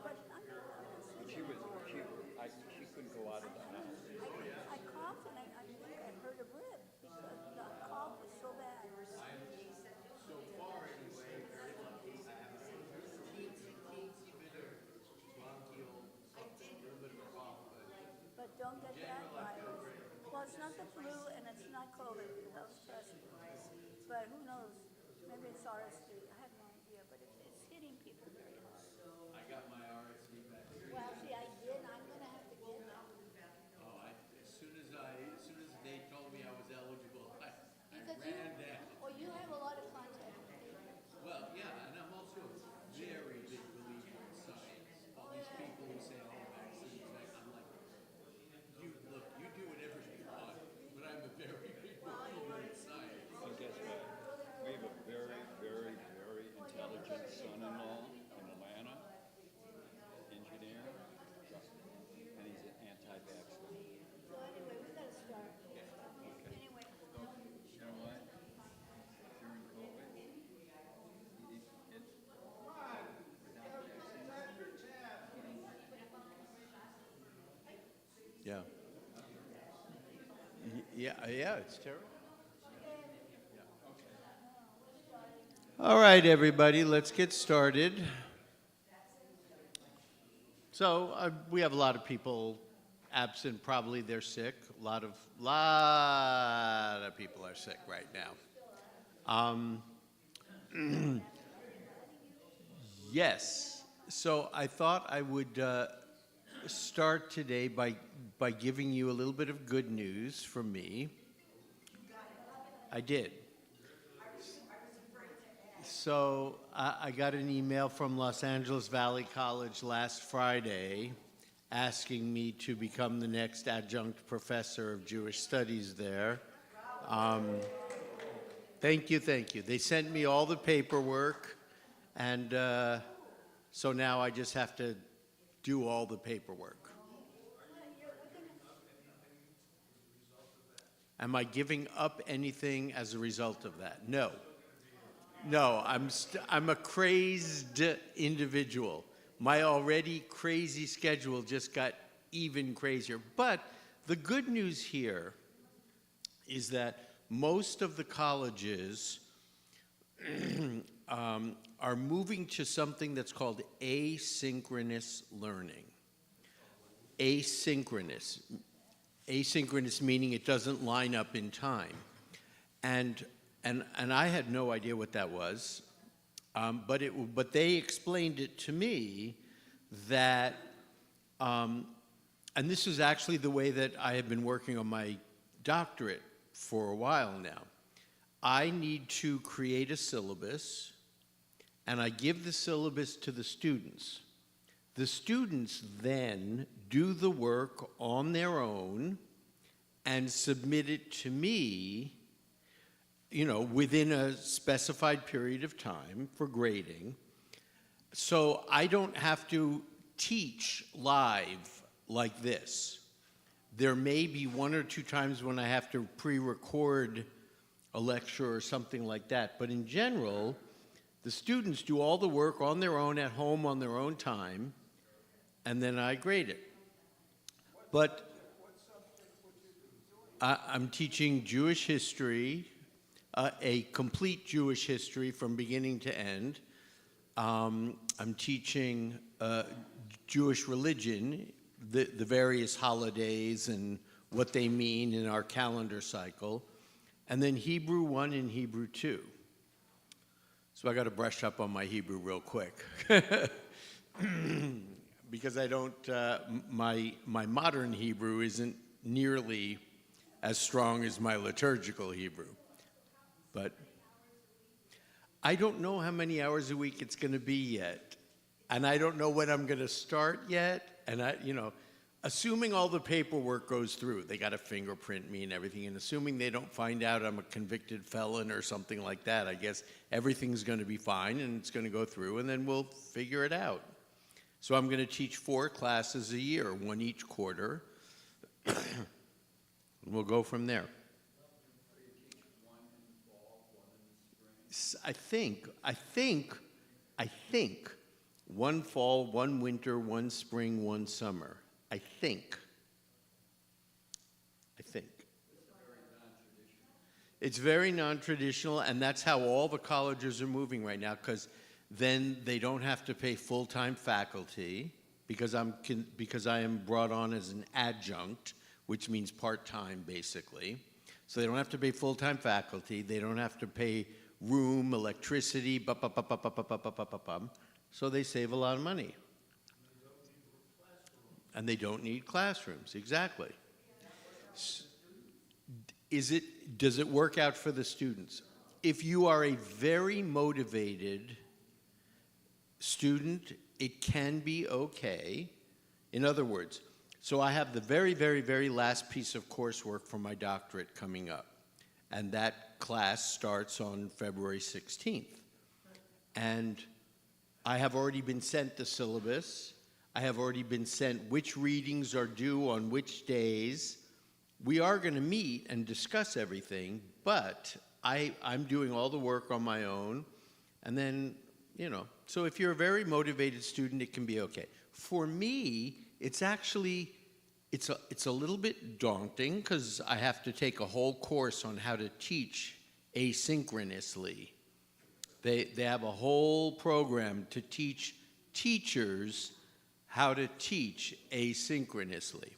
but I'm not She sick was, anymore. she couldn't go out of the house. I coughed and I think I hurt a rib because the cough was so bad. So far, anyway, very lucky. I have a teensy bit of bronchial, something, a little bit of a cough, but But don't in get that general, I feel virus. great. Well, it's not the flu and it's not COVID. Those tests. But who knows? Maybe it's RSV. I have no idea. But it's hitting people very hard. I got my RSV vaccine. Well, see, I did. I'm going to have to get it. Oh, as soon as they told me I was eligible, I Because ran down. you have a lot of contact with people. Well, yeah, and I'm also a very big believer in science. All these people who say, "Oh, vaccines," I'm like, you do whatever you want, but I'm a very big believer in science. And guess what? We have a very, very, very intelligent son-in-law in Atlanta, engineer, and he's an anti-vaxxer. So anyway, we got to start. Okay. Anyway, You know what? During COVID, Yeah. Yeah, it's terrible. All right, everybody, let's get started. So we have a lot of people absent. Probably they're sick. A lot of people are sick right now. Yes. So I thought I would start today by giving you a little bit of good news from me. I did. So I got an email from Los Angeles Valley College last Friday asking me to become the next adjunct professor of Jewish studies there. Thank you, thank you. They sent me all the paperwork, and so now I just have to do all the paperwork. Am I giving up anything as a result of that? No. No, I'm a crazed individual. My already crazy schedule just got even crazier. But the good news here is that most of the colleges are moving to something that's called asynchronous learning. Asynchronous. Asynchronous meaning it doesn't line up in time. And I had no idea what that was, but they explained it to me that, and this is actually the way that I have been working on my doctorate for a while now. I need to create a syllabus, and I give the syllabus to the students. The students then do the work on their own and submit it to me, within a specified period of time for grading. So I don't have to teach live like this. There may be one or two times when I have to pre-record a lecture or something like that, but in general, the students do all the work on their own at home on their own time, and then I grade it. But I'm teaching Jewish history, a complete Jewish history from beginning to end. I'm teaching Jewish religion, the various holidays and what they mean in our calendar cycle, and then Hebrew 1 and Hebrew 2. So I got to brush up on my Hebrew real quick. Because I don't, my modern Hebrew isn't nearly as strong as my liturgical Hebrew. But I don't know how many hours a week it's going to be yet. And I don't know when I'm going to start yet. And assuming all the paperwork goes through, they got to fingerprint me and everything. And assuming they don't find out I'm a convicted felon or something like that, I guess everything's going to be fine and it's going to go through and then we'll figure it out. So I'm going to teach 4 classes a year, 1 each quarter. We'll go from there. I think one fall, one winter, one spring, one summer. I think. It's very non-traditional, and that's how all the colleges are moving right now, because then they don't have to pay full-time faculty, because I am brought on as an adjunct, which means part-time, basically. So they don't have to pay full-time faculty. They don't have to pay room, electricity, so they save a lot of money. And they don't need classrooms, exactly. Does it work out for the students? If you are a very motivated student, it can be okay. In other words, so I have the very, very, very last piece of coursework for my doctorate coming up, and that class starts on February 16th. And I have already been sent the syllabus. I have already been sent which readings are due on which days. We are going to meet and discuss everything, but I'm doing all the work on my own. And then, so if you're a very motivated student, it can be okay. For me, it's actually, it's a little bit daunting because I have to take a whole course on how to teach asynchronously. They have a whole program to teach teachers how to teach asynchronously.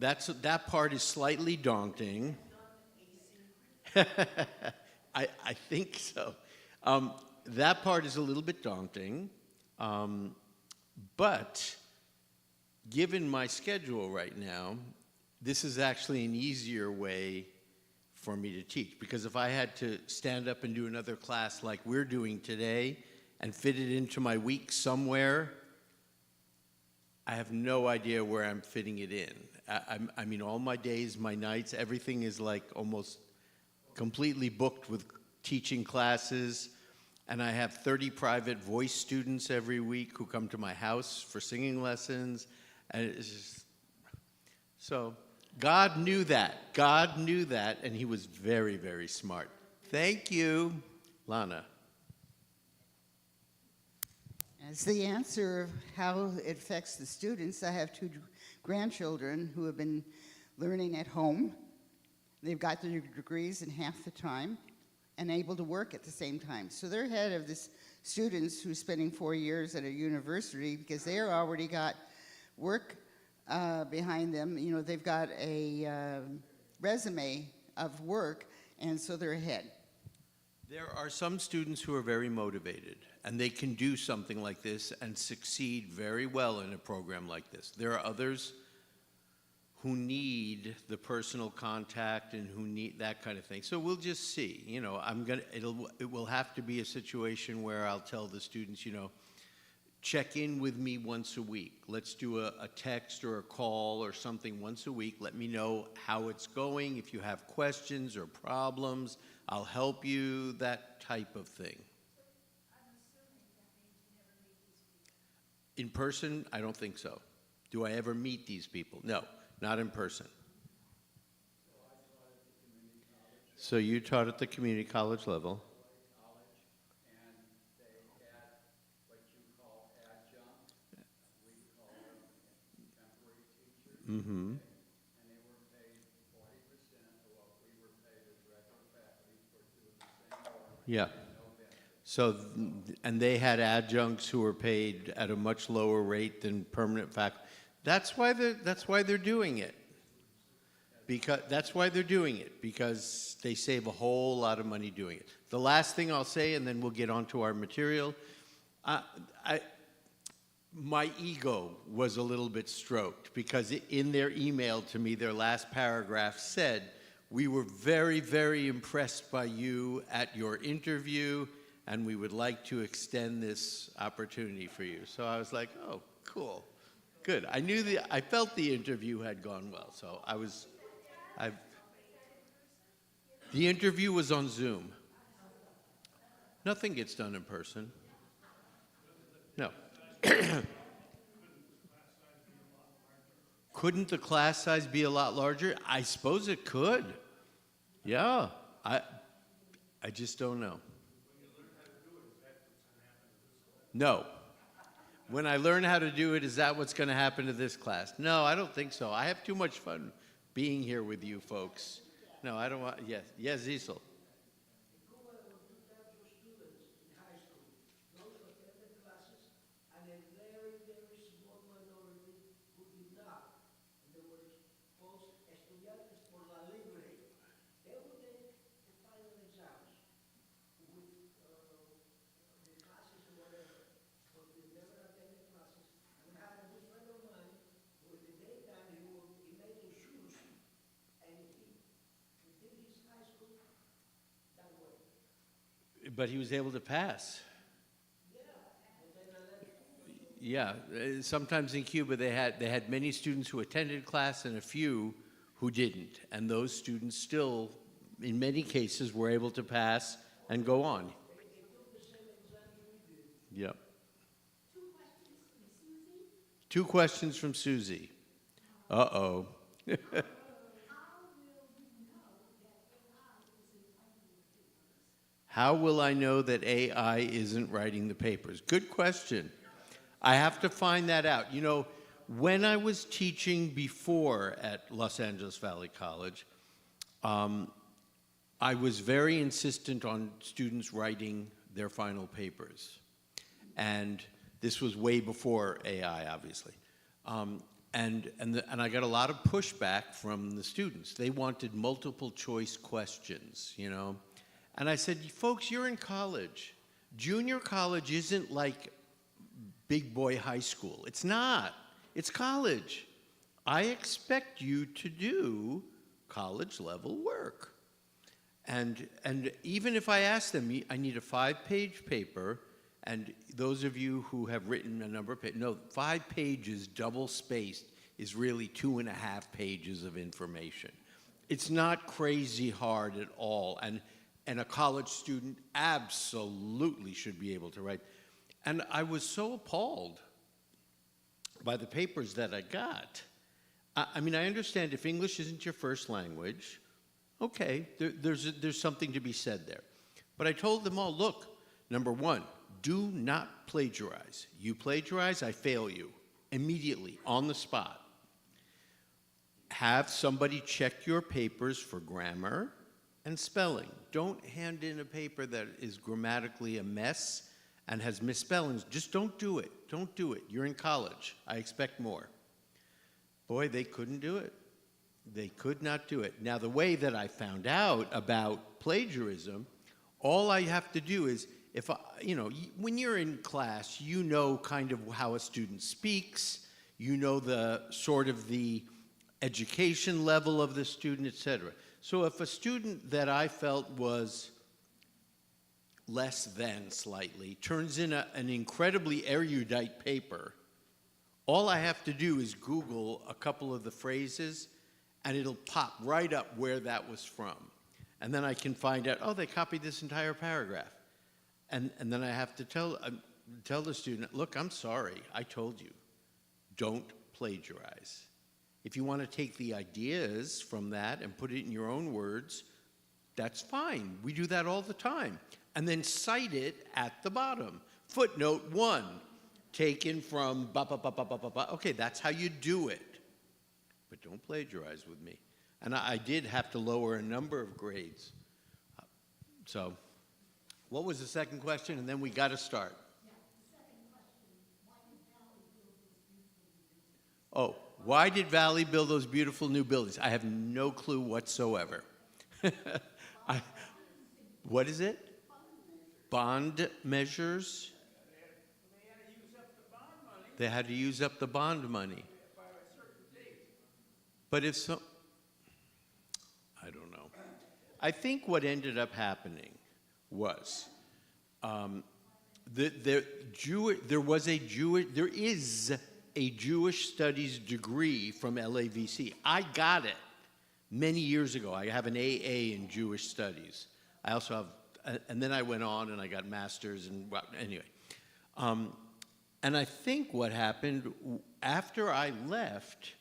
That part is slightly daunting. I think so. That part is a little bit daunting, but given my schedule right now, this is actually an easier way for me to teach. Because if I had to stand up and do another class like we're doing today and fit it into my week somewhere, I have no idea where I'm fitting it in. I mean, all my days, my nights, everything is like almost completely booked with teaching classes. And I have 30 private voice students every week who come to my house for singing lessons. And it's just, so God knew that. God knew that, and he was very, very smart. Thank you, Lana. As the answer of how it affects the students, I have two grandchildren who have been learning at home. They've got their degrees in half the time and able to work at the same time. So they're ahead of the students who's spending 4 years at a university because they're already got work behind them. They've got a resume of work, and so they're ahead. There are some students who are very motivated, and they can do something like this and succeed very well in a program like this. There are others who need the personal contact and who need that kind of thing. So we'll just see. It will have to be a situation where I'll tell the students, check in with me once a week. Let's do a text or a call or something once a week. Let me know how it's going. If you have questions or problems, I'll help you, that type of thing. In person, I don't think so. Do I ever meet these people? No, not in person. So you taught at the community college level. Mm-hmm. And they were paid 40% of what we were paid as regular faculty for doing the same work. Yeah. So, and they had adjuncts who were paid at a much lower rate than permanent faculty. That's why they're doing it. That's why they're doing it, because they save a whole lot of money doing it. The last thing I'll say, and then we'll get on to our material, my ego was a little bit stroked because in their email to me, their last paragraph said, "We were very, very impressed by you at your interview, and we would like to extend this opportunity for you." So I was like, oh, cool, good. I felt the interview had gone well, so the interview was on Zoom. Nothing gets done in person. No. Couldn't the class size be a lot larger? I suppose it could. Yeah. I just don't know. No. When I learn how to do it, is that what's going to happen to this class? No, I don't think so. I have too much fun being here with you folks. No, I don't want, yes, yes, Cecil. But he was able to pass. Yeah, sometimes in Cuba they had many students who attended class and a few who didn't, and those students still, in many cases, were able to pass and go on. Yep. Two questions from Susie. Uh-oh. How will I know that AI isn't writing the papers? Good question. I have to find that out. You know, when I was teaching before at Los Angeles Valley College, I was very insistent on students writing their final papers. And this was way before AI, obviously. And I got a lot of pushback from the students. They wanted multiple choice questions, you know. And I said, folks, you're in college. Junior college isn't like big boy high school. It's not. It's college. I expect you to do college level work. And even if I ask them, I need a 5-page paper, and those of you who have written a number of pages, no, 5 pages double spaced is really 2.5 pages of information. It's not crazy hard at all. And a college student absolutely should be able to write. And I was so appalled by the papers that I got. I mean, I understand if English isn't your first language, okay, there's something to be said there. But I told them all, look, number one, do not plagiarize. You plagiarize, I fail you immediately, on the spot. Have somebody check your papers for grammar and spelling. Don't hand in a paper that is grammatically a mess and has misspellings. Just don't do it. Don't do it. You're in college. I expect more. Boy, they couldn't do it. They could not do it. Now, the way that I found out about plagiarism, all I have to do is, when you're in class, you know kind of how a student speaks, you know the sort of the education level of the student, et cetera. So if a student that I felt was less than slightly turns in an incredibly erudite paper, all I have to do is Google a couple of the phrases, and it'll pop right up where that was from. And then I can find out, oh, they copied this entire paragraph. And then I have to tell the student, look, I'm sorry, I told you, don't plagiarize. If you want to take the ideas from that and put it in your own words, that's fine. We do that all the time. And then cite it at the bottom. Footnote 1, taken from ba ba ba ba ba ba ba. Okay, that's how you do it. But don't plagiarize with me. And I did have to lower a number of grades. So, what was the second question? And then we got to start. Oh, why did Valley build those beautiful new buildings? I have no clue whatsoever. What is it? Bond measures? They had to use up the bond money. But if so, I don't know. I think what ended up happening was there is a Jewish studies degree from LAVC. I got it many years ago. I have an AA in Jewish studies. I also have, and then I went on and I got masters and well, anyway. And I think what happened after I left,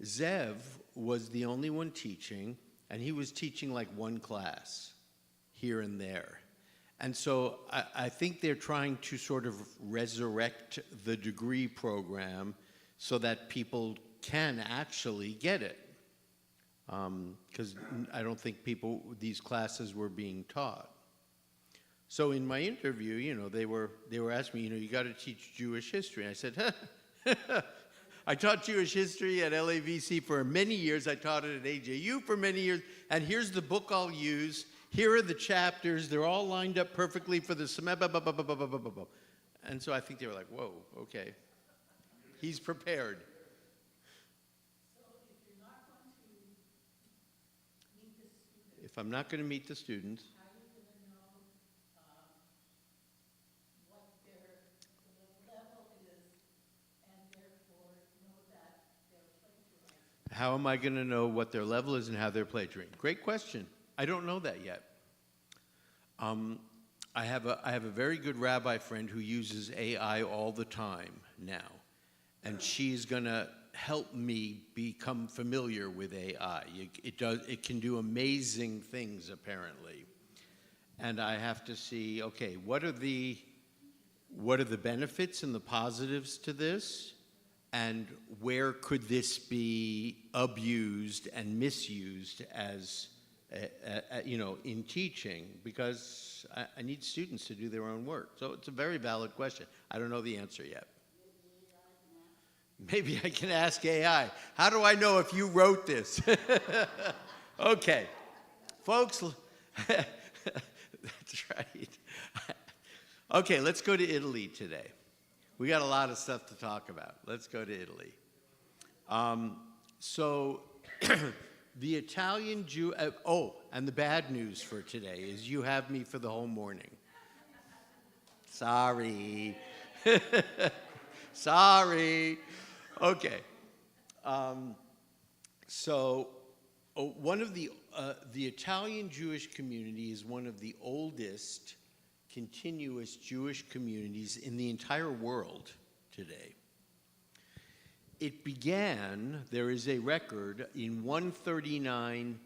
Zev was the only one teaching, and he was teaching like one class here and there. And so I think they're trying to sort of resurrect the degree program so that people can actually get it. Because I don't think these classes were being taught. So in my interview, you know, they were asking me, you know, you got to teach Jewish history. And I said, I taught Jewish history at LAVC for many years. I taught it at AJU for many years. And here's the book I'll use. Here are the chapters. They're all lined up perfectly for the semester. And so I think they were like, whoa, okay. He's prepared. If I'm not going to meet the students, how am I going to know what their level is and how they're plagiarizing? Great question. I don't know that yet. I have a very good rabbi friend who uses AI all the time now, and she's going to help me become familiar with AI. It can do amazing things apparently, and I have to see, okay, what are the benefits and the positives to this? And where could this be abused and misused as, you know, in teaching? Because I need students to do their own work. So it's a very valid question. I don't know the answer yet. Maybe I can ask AI. How do I know if you wrote this? Okay. Folks, that's right. Okay, let's go to Italy today. We got a lot of stuff to talk about. Let's go to Italy. So the Italian Jew, and the bad news for today is you have me for the whole morning. Sorry. Sorry. Okay. One of the Italian Jewish community is one of the oldest continuous Jewish communities in the entire world today. It began, there is a record, in 139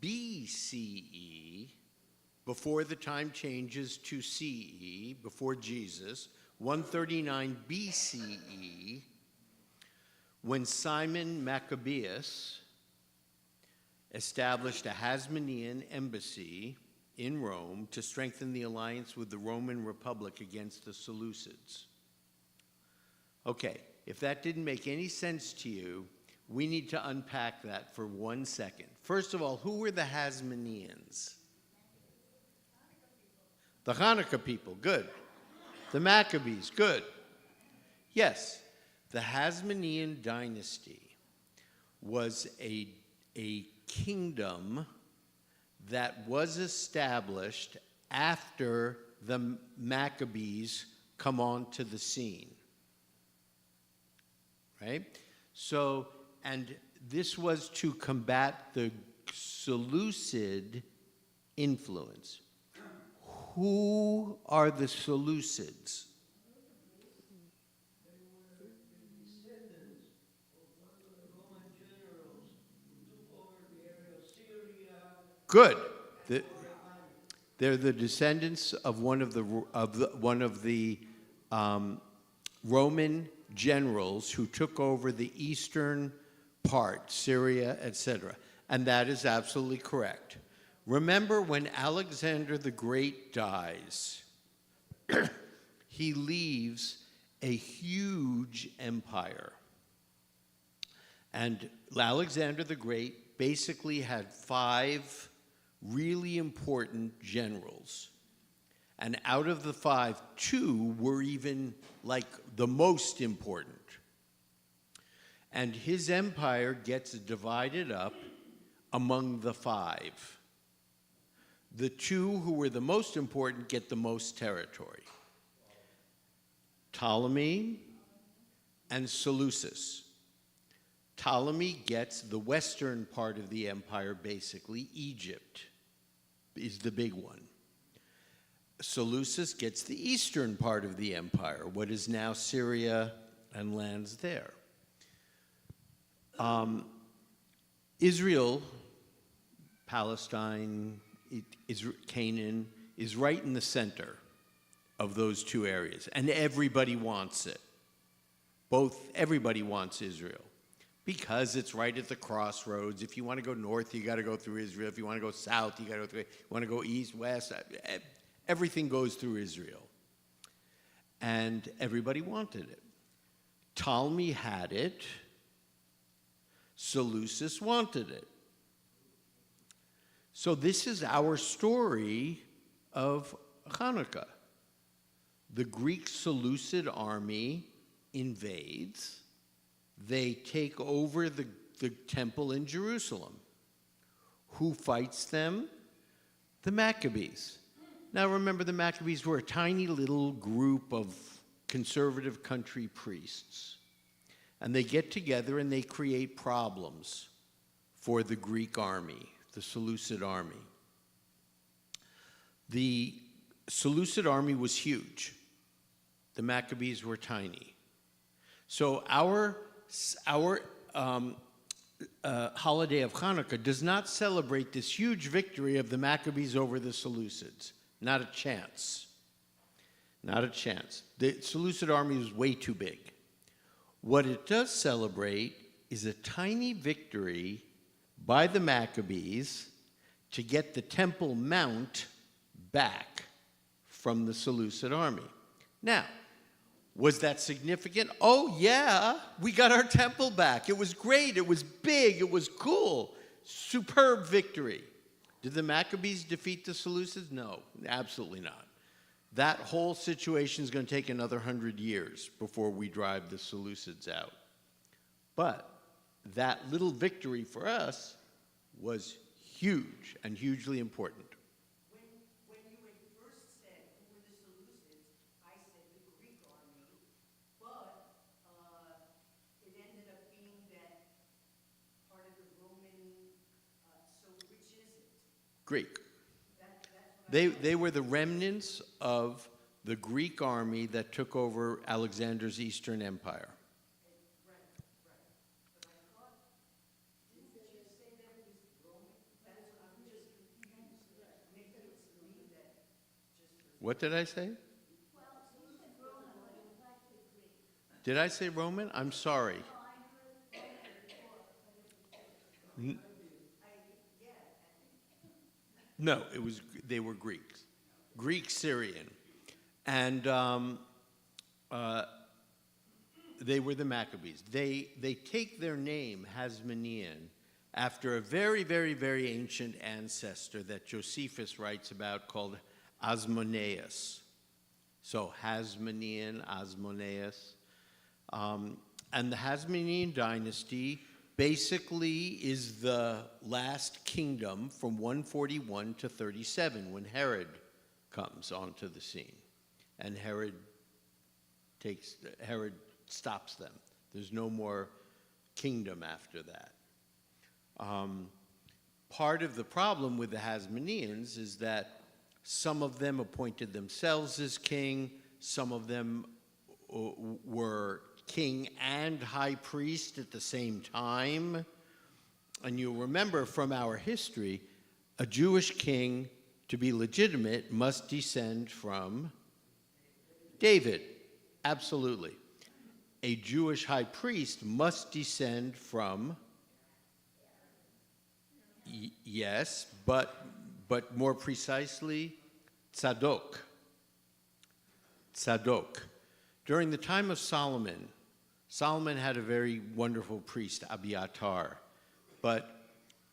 BCE, before the time changes to CE, before Jesus, 139 BCE, when Simon Maccabeus established a Hasmonean embassy in Rome to strengthen the alliance with the Roman Republic against the Seleucids. Okay, if that didn't make any sense to you, we need to unpack that for 1 second. First of all, who were the Hasmoneans? The Hanukkah people, good. The Maccabees, good. Yes, the Hasmonean dynasty was a kingdom that was established after the Maccabees come onto the scene, right? So, and this was to combat the Seleucid influence. Who are the Seleucids? Good. They're the descendants of one of the Roman generals who took over the eastern part, Syria, etc. And that is absolutely correct. Remember, when Alexander the Great dies, he leaves a huge empire. And Alexander the Great basically had 5 really important generals. And out of the 5, 2 were even like the most important. And his empire gets divided up among the 5. The 2 who were the most important get the most territory. Ptolemy and Seleucus. Ptolemy gets the western part of the empire, basically. Egypt is the big one. Seleucus gets the eastern part of the empire, what is now Syria and lands there. Israel, Palestine, Canaan, is right in the center of those two areas, and everybody wants it. Everybody wants Israel because it's right at the crossroads. If you want to go north, you got to go through Israel. If you want to go south, you got to go through. You want to go east, west, everything goes through Israel. And everybody wanted it. Ptolemy had it. Seleucus wanted it. So this is our story of Hanukkah. The Greek Seleucid army invades. They take over the temple in Jerusalem. Who fights them? The Maccabees. Now remember, the Maccabees were a tiny little group of conservative country priests. And they get together and they create problems for the Greek army, the Seleucid army. The Seleucid army was huge. The Maccabees were tiny. So our holiday of Hanukkah does not celebrate this huge victory of the Maccabees over the Seleucids. Not a chance. Not a chance. The Seleucid army was way too big. What it does celebrate is a tiny victory by the Maccabees to get the Temple Mount back from the Seleucid army. Now, was that significant? Oh, yeah, we got our temple back. It was great. It was big. It was cool. Superb victory. Did the Maccabees defeat the Seleucids? No, absolutely not. That whole situation is going to take another 100 years before we drive the Seleucids out. But that little victory for us was huge and hugely important. When you had first said who were the Seleucids, I said the Greek army, but it ended up being that part of the Roman, so which is it? Greek. They were the remnants of the Greek army that took over Alexander's Eastern Empire. Right. But I thought, didn't you say that it was Roman? That's what I'm just confused. Maybe it's me that just. What did I say? Did I say Roman? I'm sorry. No, they were Greeks, Greek Syrian, and they were the Maccabees. They take their name Hasmonean after a very, very, very ancient ancestor that Josephus writes about called Asmoneus. So Hasmonean, Asmoneus, and the Hasmonean dynasty basically is the last kingdom from 141 to 37 when Herod comes onto the scene. And Herod stops them. There's no more kingdom after that. Part of the problem with the Hasmoneans is that some of them appointed themselves as king, some of them were king and high priest at the same time. And you'll remember from our history, a Jewish king, to be legitimate, must descend from David. Absolutely. A Jewish high priest must descend from, yes, but more precisely, Tzadok. Tzadok. During the time of Solomon, Solomon had a very wonderful priest, Abiathar, but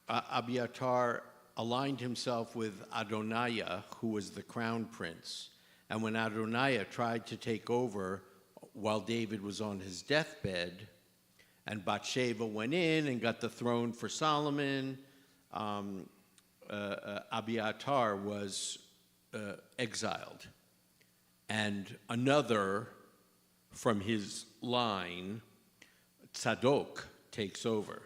Abiathar aligned himself with Adoniah, who was the crown prince. And when Adoniah tried to take over while David was on his deathbed, and Bathsheba went in and got the throne for Solomon, Abiathar was exiled. And another from his line, Tzadok, takes over.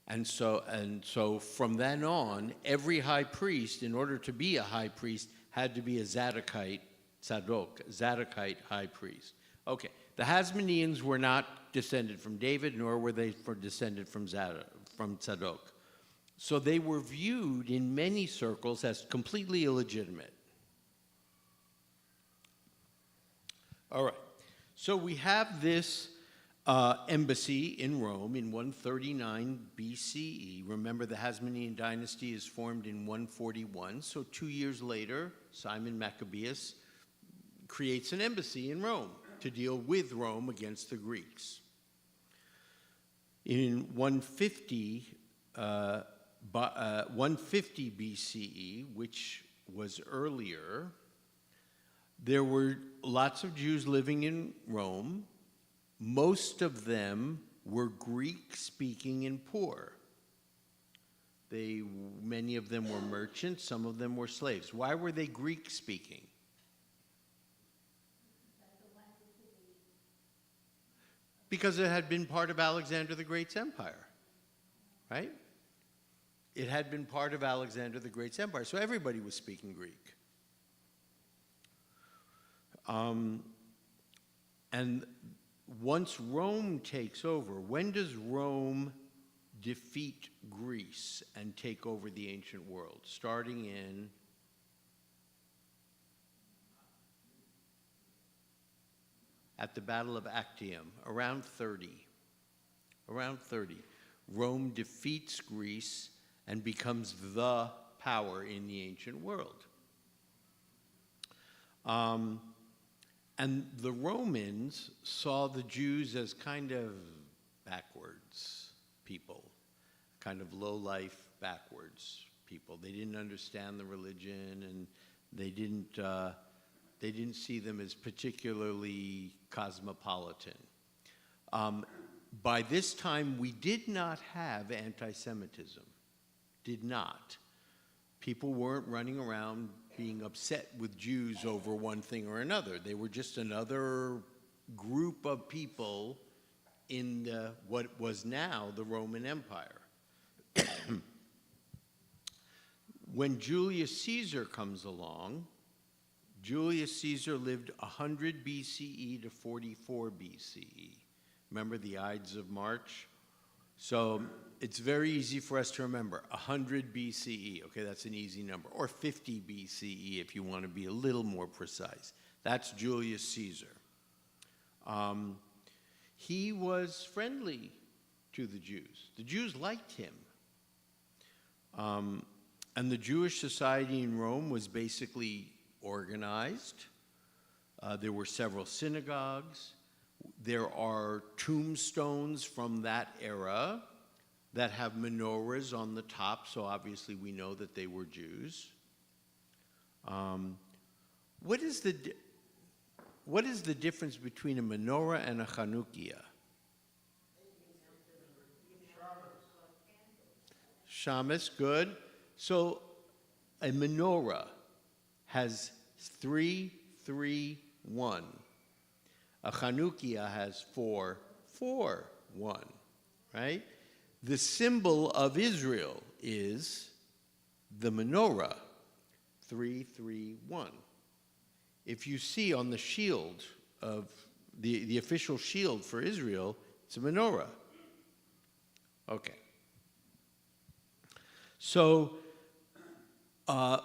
And so from then on, every high priest, in order to be a high priest, had to be a Zadokite Zadokite high priest. Okay, the Hasmoneans were not descended from David, nor were they descended from Tzadok. So they were viewed in many circles as completely illegitimate. All right. So we have this embassy in Rome in 139 BCE. Remember, the Hasmonean dynasty is formed in 141. So 2 years later, Simon Maccabeus creates an embassy in Rome to deal with Rome against the Greeks. In 150 BCE, which was earlier, there were lots of Jews living in Rome. Most of them were Greek-speaking and poor. Many of them were merchants, some of them were slaves. Why were they Greek-speaking? Because it had been part of Alexander the Great's empire, right? It had been part of Alexander the Great's empire, so everybody was speaking Greek. And once Rome takes over, when does Rome defeat Greece and take over the ancient world? Starting in at the Battle of Actium, around 30. Around 30. Rome defeats Greece and becomes the power in the ancient world. And the Romans saw the Jews as kind of backwards people, kind of low-life backwards people. They didn't understand the religion, and they didn't see them as particularly cosmopolitan. By this time, we did not have anti-Semitism. Did not. People weren't running around being upset with Jews over one thing or another. They were just another group of people in what was now the Roman Empire. When Julius Caesar comes along, Julius Caesar lived 100 BCE to 44 BCE. Remember the Ides of March? So it's very easy for us to remember, 100 BCE, okay, that's an easy number, or 50 BCE if you want to be a little more precise. That's Julius Caesar. He was friendly to the Jews. The Jews liked him. And the Jewish society in Rome was basically organized. There were several synagogues. There are tombstones from that era that have menorahs on the top, so obviously we know that they were Jews. What is the difference between a menorah and a Chanukiah? Shamus, good. So a menorah has 3, 3, 1. A Chanukiah has 4, 4, 1, right? The symbol of Israel is the menorah, 3, 3, 1. If you see on the shield of the official shield for Israel, it's a menorah. Okay. So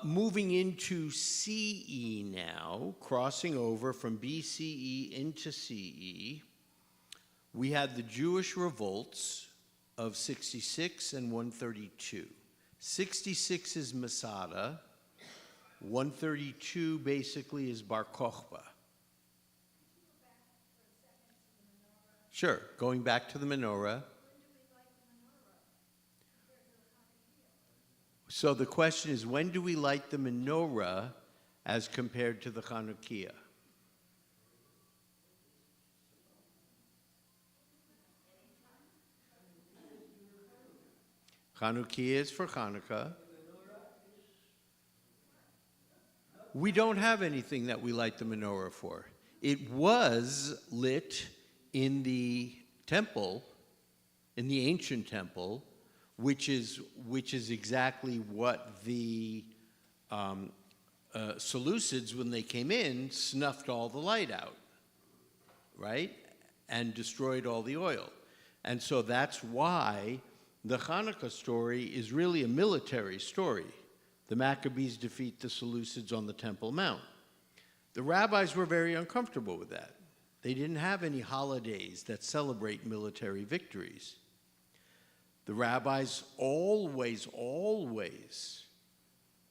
moving into CE now, crossing over from BCE into CE, we had the Jewish revolts of 66 and 132. 66 is Masada. 132 basically is Bar Kokhba. Sure, going back to the menorah. So the question is, when do we light the menorah as compared to the Chanukiah? Chanukiah is for Hanukkah. We don't have anything that we light the menorah for. It was lit in the temple, in the ancient temple, which is exactly what the Seleucids, when they came in, snuffed all the light out, right? And destroyed all the oil. And so that's why the Hanukkah story is really a military story. The Maccabees defeat the Seleucids on the Temple Mount. The rabbis were very uncomfortable with that. They didn't have any holidays that celebrate military victories. The rabbis always,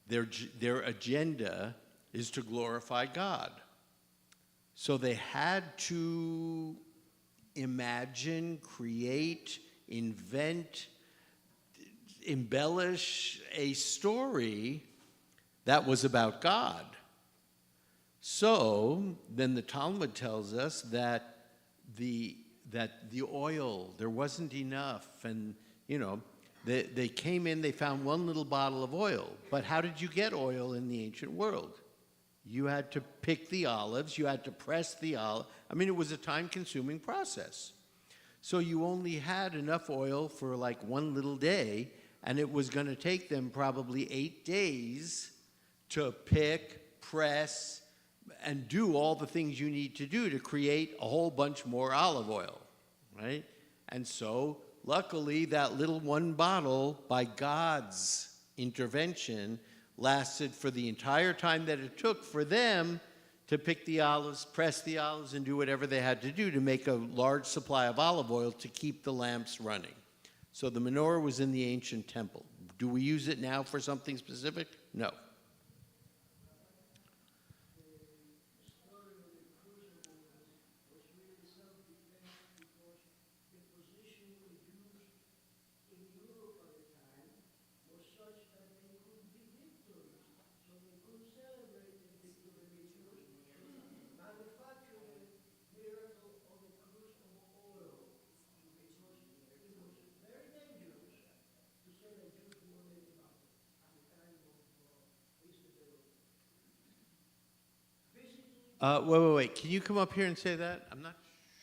their agenda is to glorify God. So they had to imagine, create, invent, embellish a story that was about God. So then the Talmud tells us that the oil, there wasn't enough, and they came in, they found one little bottle of oil. But how did you get oil in the ancient world? You had to pick the olives, you had to press the olive. I mean, it was a time-consuming process. So you only had enough oil for like one little day, and it was going to take them probably 8 days to pick, press, and do all the things you need to do to create a whole bunch more olive oil, right? And so, luckily, that little one bottle, by God's intervention, lasted for the entire time that it took for them to pick the olives, press the olives, and do whatever they had to do to make a large supply of olive oil to keep the lamps running. So the menorah was in the ancient temple. Do we use it now for something specific? No. Wait. Can you come up here and say that? I'm not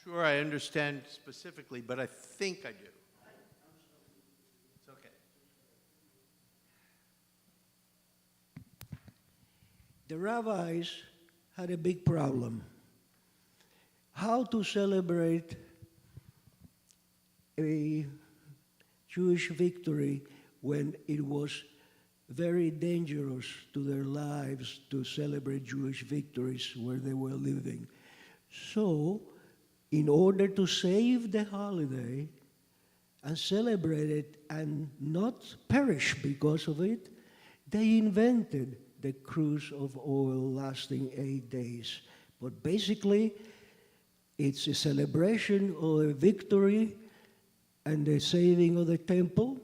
sure I understand specifically, but I think I do. It's okay. The rabbis had a big problem. How to celebrate a Jewish victory when it was very dangerous to their lives to celebrate Jewish victories where they were living. So, in order to save the holiday and celebrate it and not perish because of it, they invented the cruise of oil lasting 8 days. But basically, it's a celebration of a victory and the saving of the temple,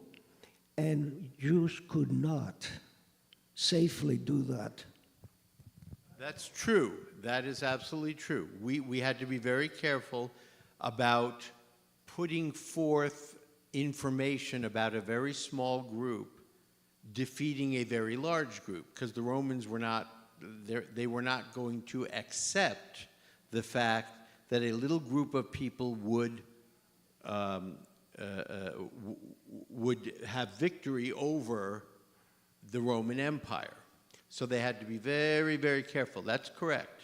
and Jews could not safely do that. That's true. That is absolutely true. We had to be very careful about putting forth information about a very small group defeating a very large group, because the Romans were not going to accept the fact that a little group of people would have victory over the Roman Empire. So they had to be very, very careful. That's correct.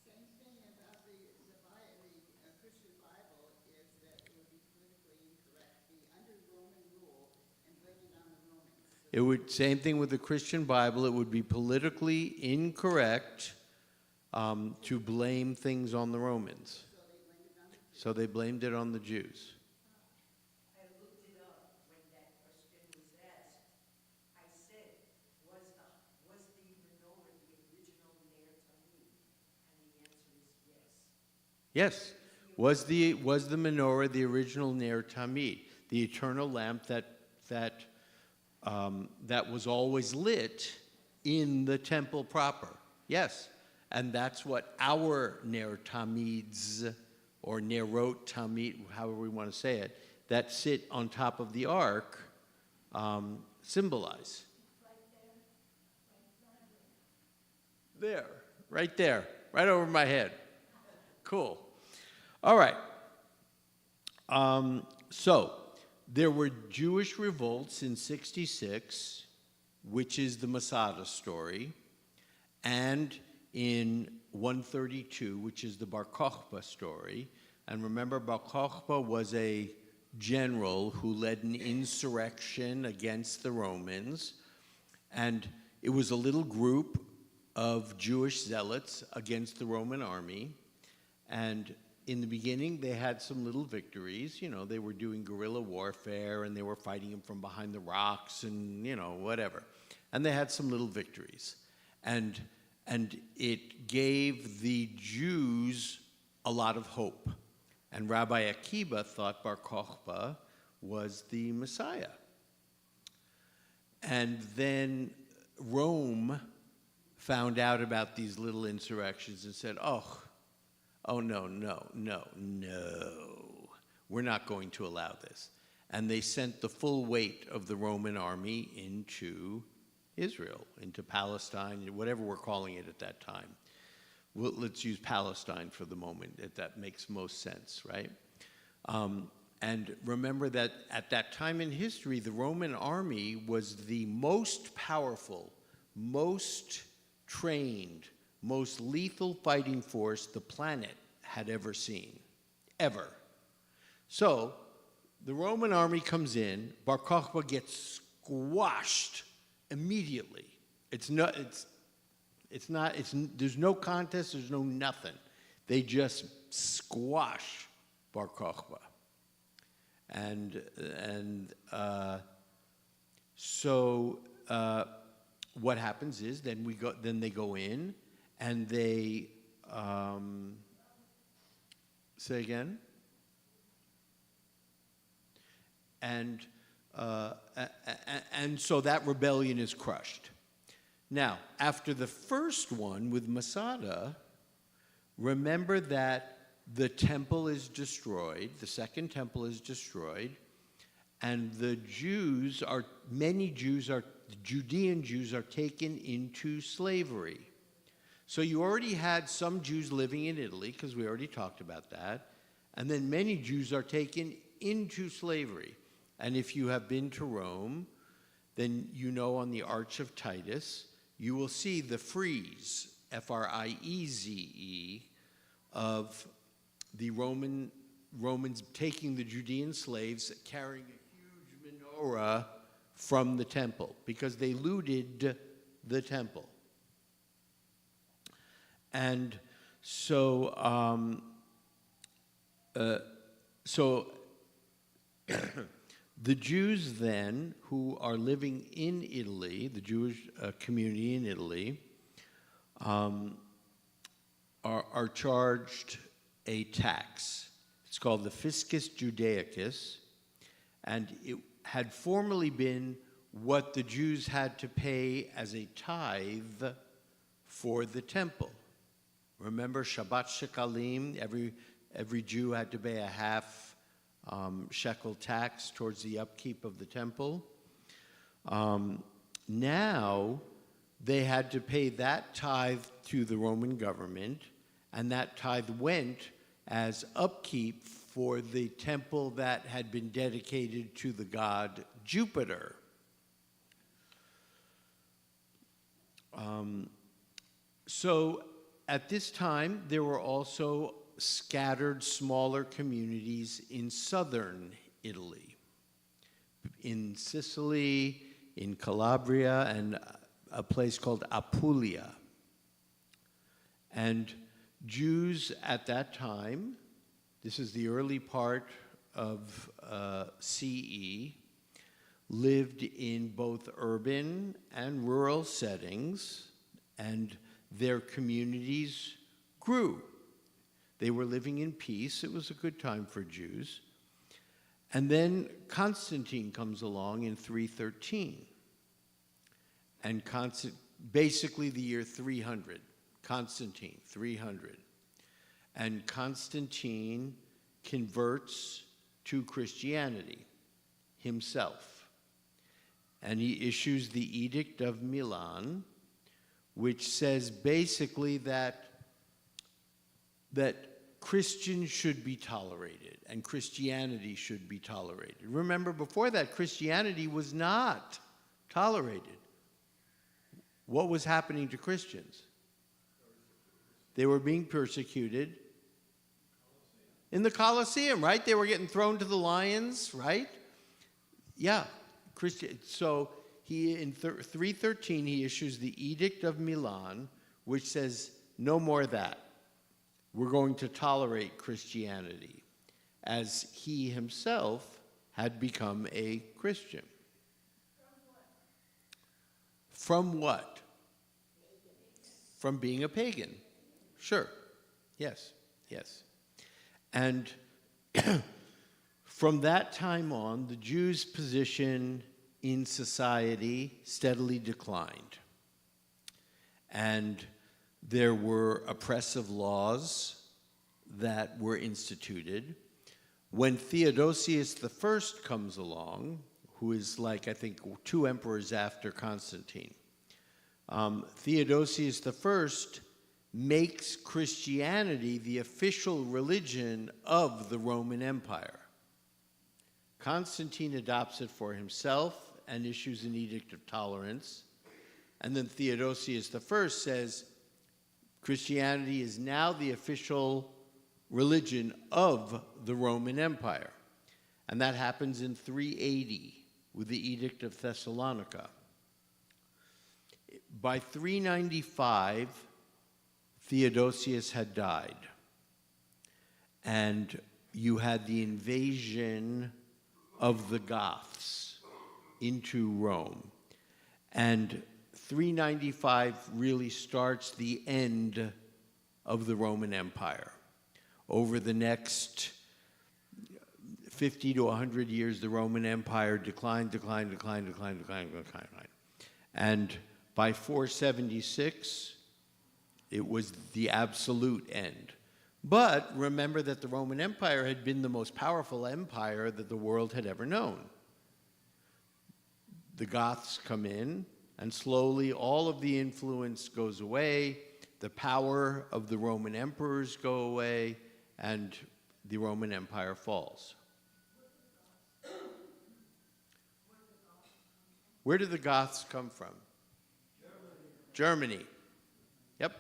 Same thing about the Christian Bible is that it would be politically incorrect, be under Roman rule and blame it on the Romans. Same thing with the Christian Bible. It would be politically incorrect to blame things on the Romans. So they blamed it on the Jews. I looked it up when that question was asked. I said, was the menorah the original Ner Tamid? And the answer is yes. Yes. Was the menorah the original Ner Tamid, the eternal lamp that was always lit in the temple proper? Yes. And that's what our Ner Tamids, or Nerot Tamid, however we want to say it, that sit on top of the ark symbolize. There, right over my head. Cool. All right. So there were Jewish revolts in 66, which is the Masada story, and in 132, which is the Bar Kokhba story. And remember, Bar Kokhba was a general who led an insurrection against the Romans. And it was a little group of Jewish zealots against the Roman army. And in the beginning, they had some little victories. You know, they were doing guerrilla warfare, and they were fighting them from behind the rocks and, you know, whatever. And they had some little victories. And it gave the Jews a lot of hope. And Rabbi Akiba thought Bar Kokhba was the Messiah. And then Rome found out about these little insurrections and said, oh, no, we're not going to allow this. And they sent the full weight of the Roman army into Israel, into Palestine, whatever we're calling it at that time. Well, let's use Palestine for the moment, if that makes most sense, right? And remember that at that time in history, the Roman army was the most powerful, most trained, most lethal fighting force the planet had ever seen, ever. So the Roman army comes in, Bar Kokhba gets squashed immediately. There's no contest, there's no nothing. They just squash Bar Kokhba. So what happens is then they go in and they say again? And so that rebellion is crushed. Now, after the first one with Masada, remember that the temple is destroyed, the second temple is destroyed, and many Judean Jews are taken into slavery. So you already had some Jews living in Italy, because we already talked about that, and then many Jews are taken into slavery. And if you have been to Rome, then you know on the Arch of Titus, you will see the frieze, F-R-I-E-Z-E, of the Romans taking the Judean slaves, carrying a huge menorah from the temple, because they looted the temple. And so, the Jews then, who are living in Italy, the Jewish community in Italy, are charged a tax. It's called the Fiscus Judaicus, and it had formerly been what the Jews had to pay as a tithe for the temple. Remember Shabbat Shekalim? Every Jew had to pay a half shekel tax towards the upkeep of the temple. Now they had to pay that tithe to the Roman government, and that tithe went as upkeep for the temple that had been dedicated to the god Jupiter. So at this time, there were also scattered smaller communities in southern Italy, in Sicily, in Calabria, and a place called Apulia. And Jews at that time, this is the early part of CE, lived in both urban and rural settings, and their communities grew. They were living in peace. It was a good time for Jews. And then Constantine comes along in 313. And basically the year 300. Constantine, 300. And Constantine converts to Christianity himself. And he issues the Edict of Milan, which says basically that Christians should be tolerated and Christianity should be tolerated. Remember, before that, Christianity was not tolerated. What was happening to Christians? They were being persecuted in the Colosseum, right? They were getting thrown to the lions, right? Yeah, so in 313, he issues the Edict of Milan, which says no more of that. were going to tolerate Christianity, as he himself had become a Christian. From what? From being a pagan. Sure. Yes. Yes. And from that time on, the Jews' position in society steadily declined. And there were oppressive laws that were instituted. When Theodosius I comes along, who is like, I think, 2 emperors after Constantine, Theodosius I makes Christianity the official religion of the Roman Empire. Constantine adopts it for himself and issues an edict of tolerance. And then Theodosius I says, Christianity is now the official religion of the Roman Empire. And that happens in 380 with the Edict of Thessalonica. By 395, Theodosius had died. And you had the invasion of the Goths into Rome. And 395 really starts the end of the Roman Empire. Over the next 50 to 100 years, the Roman Empire declined. And by 476, it was the absolute end. But remember that the Roman Empire had been the most powerful empire that the world had ever known. The Goths come in, and slowly all of the influence goes away, the power of the Roman emperors go away, and the Roman Empire falls. Where did the Goths come from? Germany. Yep.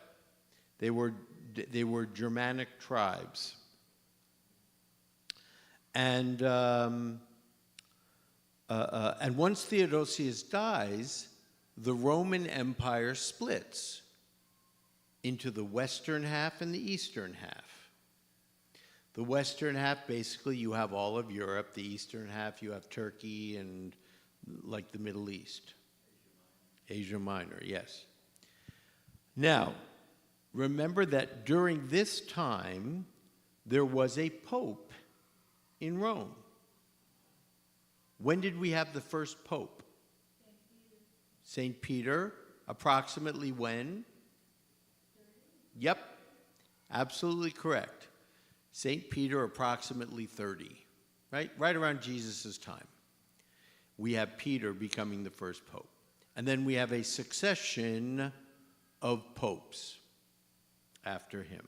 They were Germanic tribes. And once Theodosius dies, the Roman Empire splits into the western half and the eastern half. The western half, basically, you have all of Europe. The eastern half, you have Turkey and like the Middle East. Asia Minor, yes. Now, remember that during this time, there was a pope in Rome. When did we have the first pope? St. Peter, approximately when? Yep, absolutely correct. St. Peter, approximately 30, right? Right around Jesus' time. We have Peter becoming the first pope. And then we have a succession of popes after him.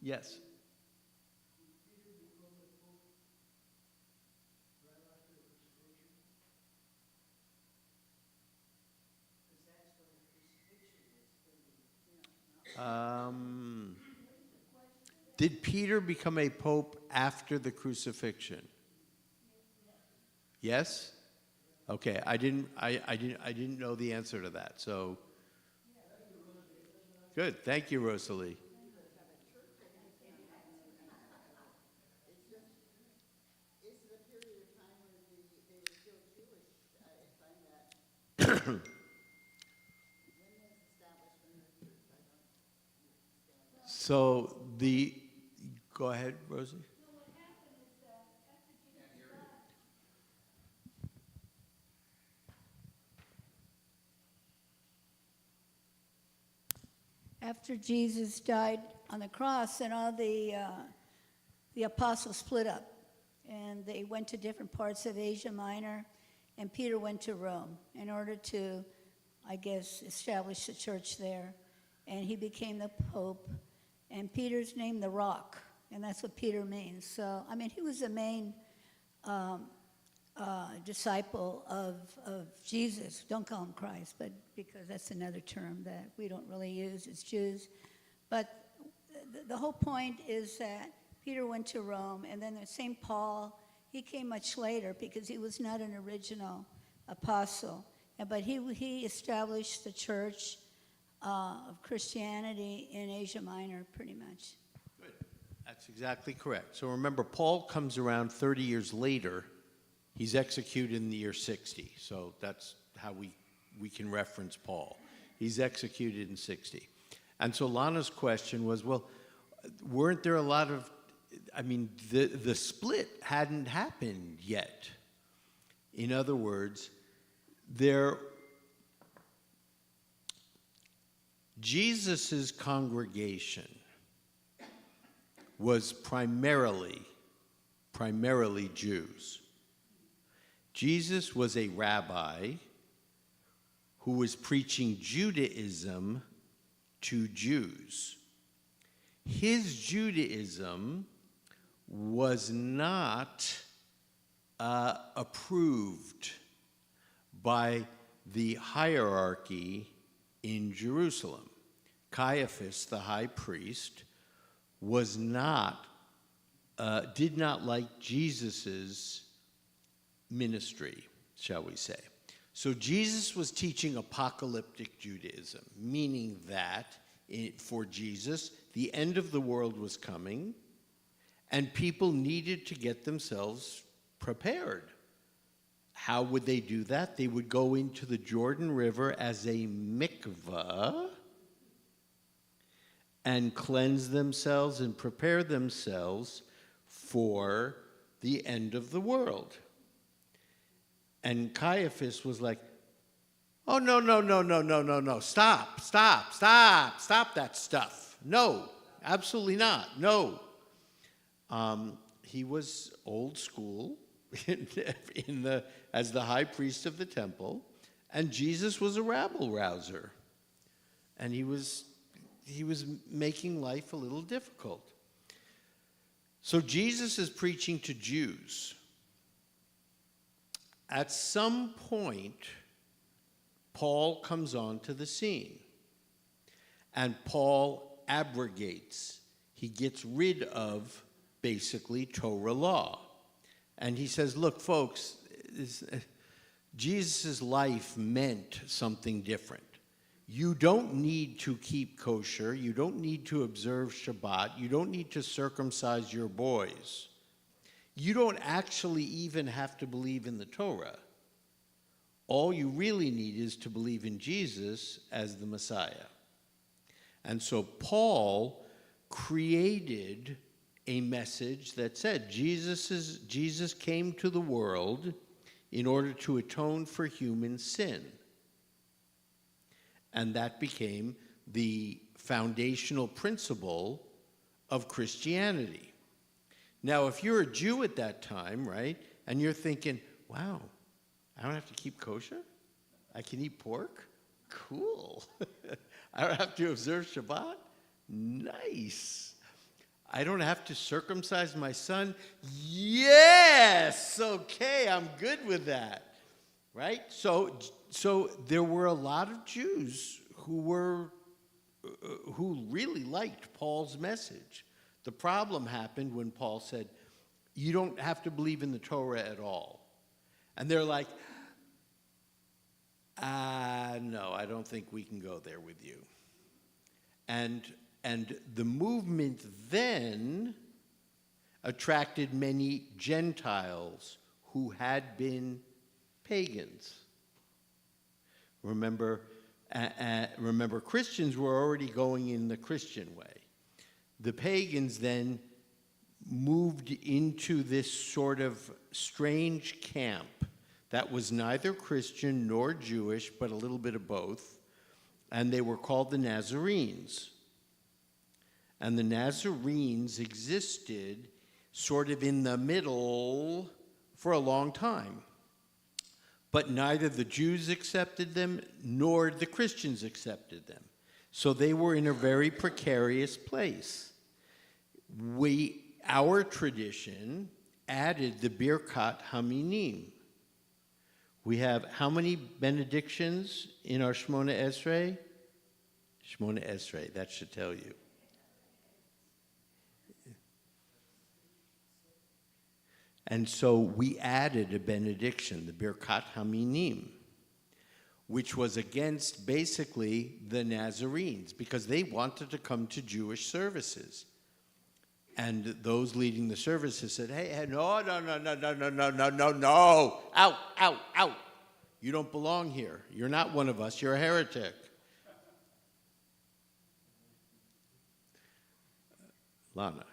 Yes? Did Peter become a pope after the crucifixion? Yes? Okay, I didn't know the answer to that. So good. Thank you, Rosalie. So go ahead, Rosie. After Jesus died on the cross, and all the apostles split up, and they went to different parts of Asia Minor, and Peter went to Rome in order to, I guess, establish the church there, and he became the Pope, and Peter's named the Rock, and that's what Peter means. So, I mean, he was the main disciple of Jesus. Don't call him Christ, but because that's another term that we don't really use as Jews. But the whole point is that Peter went to Rome, and then there's St. Paul. He came much later because he was not an original apostle. But he established the church of Christianity in Asia Minor, pretty much. Good. That's exactly correct. So remember, Paul comes around 30 years later. He's executed in the year 60. So that's how we can reference Paul. He's executed in 60. And so Lana's question was, well, weren't there a lot of, I mean, the split hadn't happened yet. In other words, Jesus's congregation was primarily Jews. Jesus was a rabbi who was preaching Judaism to Jews. His Judaism was not approved by the hierarchy in Jerusalem. Caiaphas, the high priest, did not like Jesus's ministry, shall we say. So Jesus was teaching apocalyptic Judaism, meaning that for Jesus, the end of the world was coming, and people needed to get themselves prepared. How would they do that? They would go into the Jordan River as a mikvah and cleanse themselves and prepare themselves for the end of the world. And Caiaphas was like, oh, no, stop that stuff. No, absolutely not, no. He was old school as the high priest of the temple, and Jesus was a rabble-rouser. And he was making life a little difficult. So Jesus is preaching to Jews. At some point, Paul comes onto the scene, and Paul abrogates. He gets rid of, basically, Torah law. And he says, look, folks, Jesus' life meant something different. You don't need to keep kosher. You don't need to observe Shabbat. You don't need to circumcise your boys. You don't actually even have to believe in the Torah. All you really need is to believe in Jesus as the Messiah. And so Paul created a message that said Jesus came to the world in order to atone for human sin. And that became the foundational principle of Christianity. Now, if you're a Jew at that time, right, and you're thinking, wow, I don't have to keep kosher? I can eat pork? Cool. I don't have to observe Shabbat? Nice. I don't have to circumcise my son? Yes! Okay, I'm good with that. Right? So there were a lot of Jews who really liked Paul's message. The problem happened when Paul said, you don't have to believe in the Torah at all. And they're like, no, I don't think we can go there with you. And the movement then attracted many Gentiles who had been pagans. Remember, Christians were already going in the Christian way. The pagans then moved into this sort of strange camp that was neither Christian nor Jewish, but a little bit of both, and they were called the Nazarenes. And the Nazarenes existed sort of in the middle for a long time. But neither the Jews accepted them nor the Christians accepted them. So they were in a very precarious place. Our tradition added the Birkat Haminim. We have how many benedictions in our Shmona Esrei? Shmona Esrei, that should tell you. And so we added a benediction, the Birkat Haminim. which was against basically the Nazarenes because they wanted to come to Jewish services. And those leading the services said, hey, no, no, no, no, no, no, no, no, no, no, out, out, out. You don't belong here. You're not one of us. You're a heretic. Lana.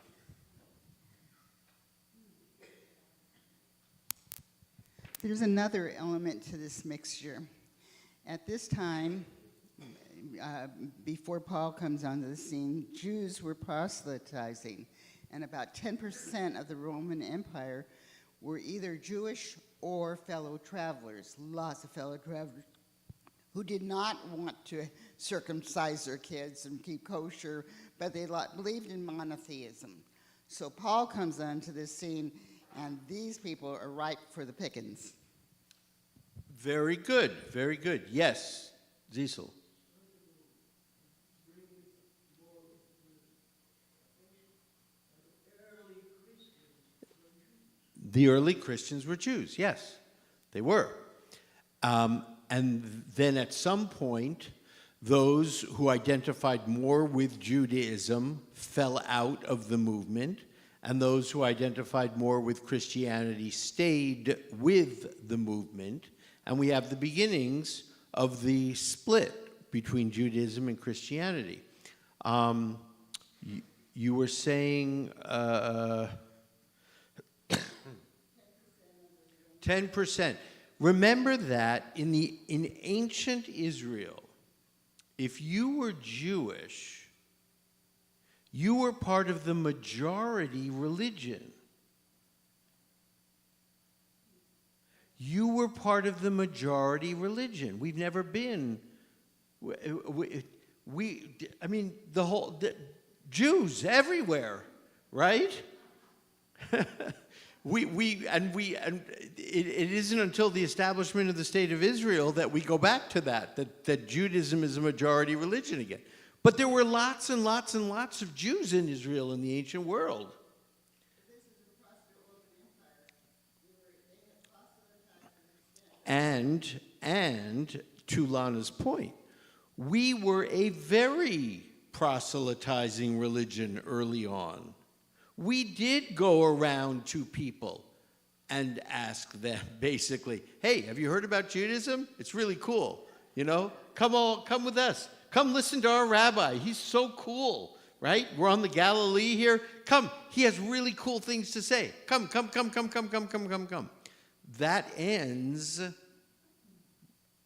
There's another element to this mixture. At this time, before Paul comes onto the scene, Jews were proselytizing, and about 10% of the Roman Empire were either Jewish or fellow travelers, lots of fellow travelers, who did not want to circumcise their kids and keep kosher, but they believed in monotheism. So Paul comes onto this scene, and these people are ripe for the pickings. Very good, very good. Yes, Zisel. The early Christians were Jews, yes, they were. And then at some point, those who identified more with Judaism fell out of the movement, and those who identified more with Christianity stayed with the movement, and we have the beginnings of the split between Judaism and Christianity. You were saying 10%. Remember that in ancient Israel, if you were Jewish, you were part of the majority religion. You were part of the majority religion. We've never been. Jews everywhere, right? It isn't until the establishment of the State of Israel that we go back to that Judaism is a majority religion again. But there were lots and lots and lots of Jews in Israel in the ancient world. And to Lana's point, we were a very proselytizing religion early on. We did go around to people and ask them basically, hey, have you heard about Judaism? It's really cool. You know, come with us. Come listen to our rabbi. He's so cool, right? We're on the Galilee here. Come, he has really cool things to say. Come. That ends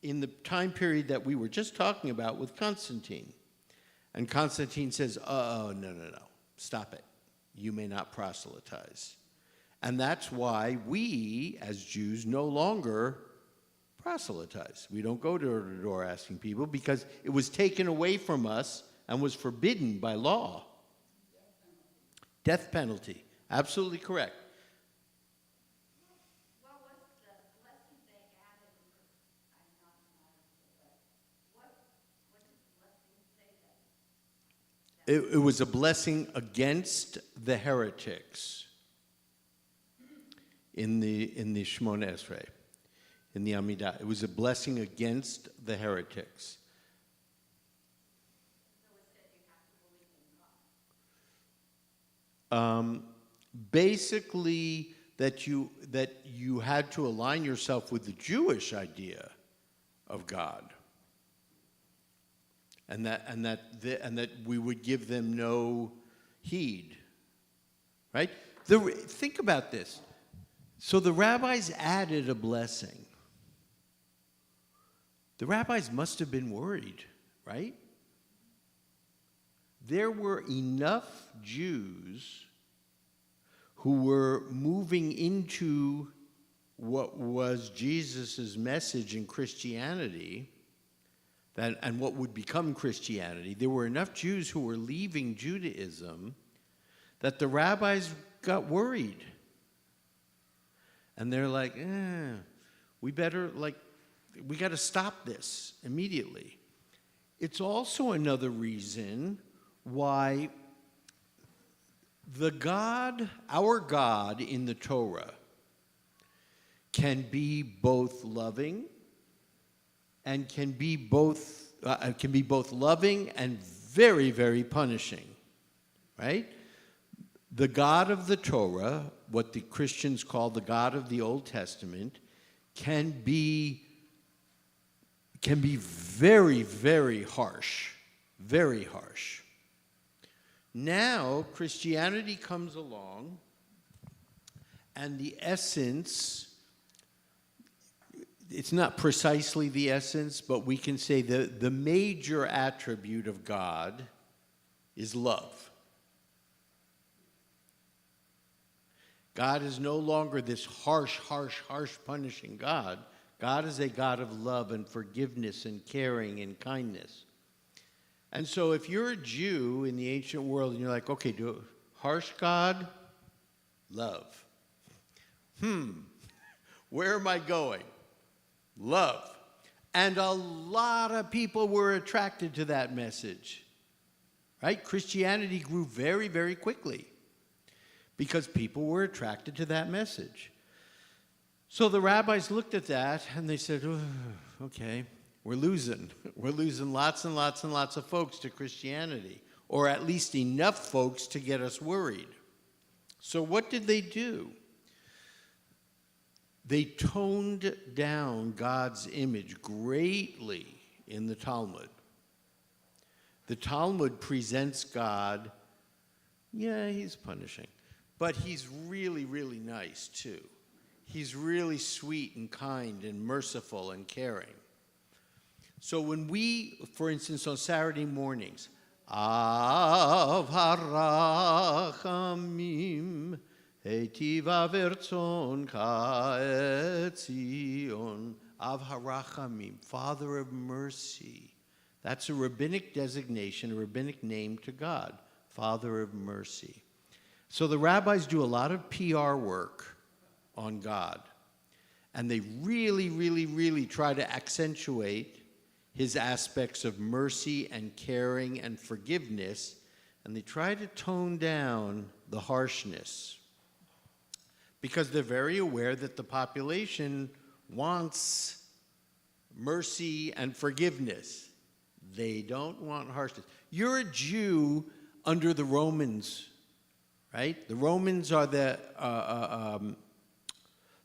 in the time period that we were just talking about with Constantine. And Constantine says, oh, no, stop it. You may not proselytize. And that's why we, as Jews, no longer proselytize. We don't go door to door asking people because it was taken away from us and was forbidden by law. Death penalty. Absolutely correct. What was the blessing they added? I'm not but what did the blessing say then? It was a blessing against the heretics in the Shemona Esrei, in the Amidah. It was a blessing against the heretics. So it said you have to believe in God. Basically, that you had to align yourself with the Jewish idea of God, and that we would give them no heed. Right? Think about this. So the rabbis added a blessing. The rabbis must have been worried, right? There were enough Jews who were moving into what was Jesus' message in Christianity, and what would become Christianity. There were enough Jews who were leaving Judaism that the rabbis got worried. And they're like, we got to stop this immediately. It's also another reason why our God in the Torah can be both loving and can be both loving and very, very punishing, right? The God of the Torah, what the Christians call the God of the Old Testament, can be very, very harsh, very harsh. Now, Christianity comes along, and the essence, it's not precisely the essence, but we can say the major attribute of God is love. God is no longer this harsh, punishing God. God is a God of love and forgiveness and caring and kindness. And so if you're a Jew in the ancient world and you're like, okay, harsh God, love. Where am I going? Love. And a lot of people were attracted to that message, right? Christianity grew very, very quickly because people were attracted to that message. So the rabbis looked at that and they said, oh, okay, we're losing. We're losing lots and lots and lots of folks to Christianity, or at least enough folks to get us worried. So what did they do? They toned down God's image greatly in the Talmud. The Talmud presents God, yeah, he's punishing, but he's really, really nice too. He's really sweet and kind and merciful and caring. So when we, for instance, on Saturday mornings, Av harachamim Heitiva vertzon ka'etzion, Av harachamim, Father of mercy. That's a rabbinic designation, a rabbinic name to God, Father of mercy. So the rabbis do a lot of PR work on God, and they really, really, really try to accentuate his aspects of mercy and caring and forgiveness, and they try to tone down the harshness because they're very aware that the population wants mercy and forgiveness. They don't want harshness. You're a Jew under the Romans, right? The Romans are the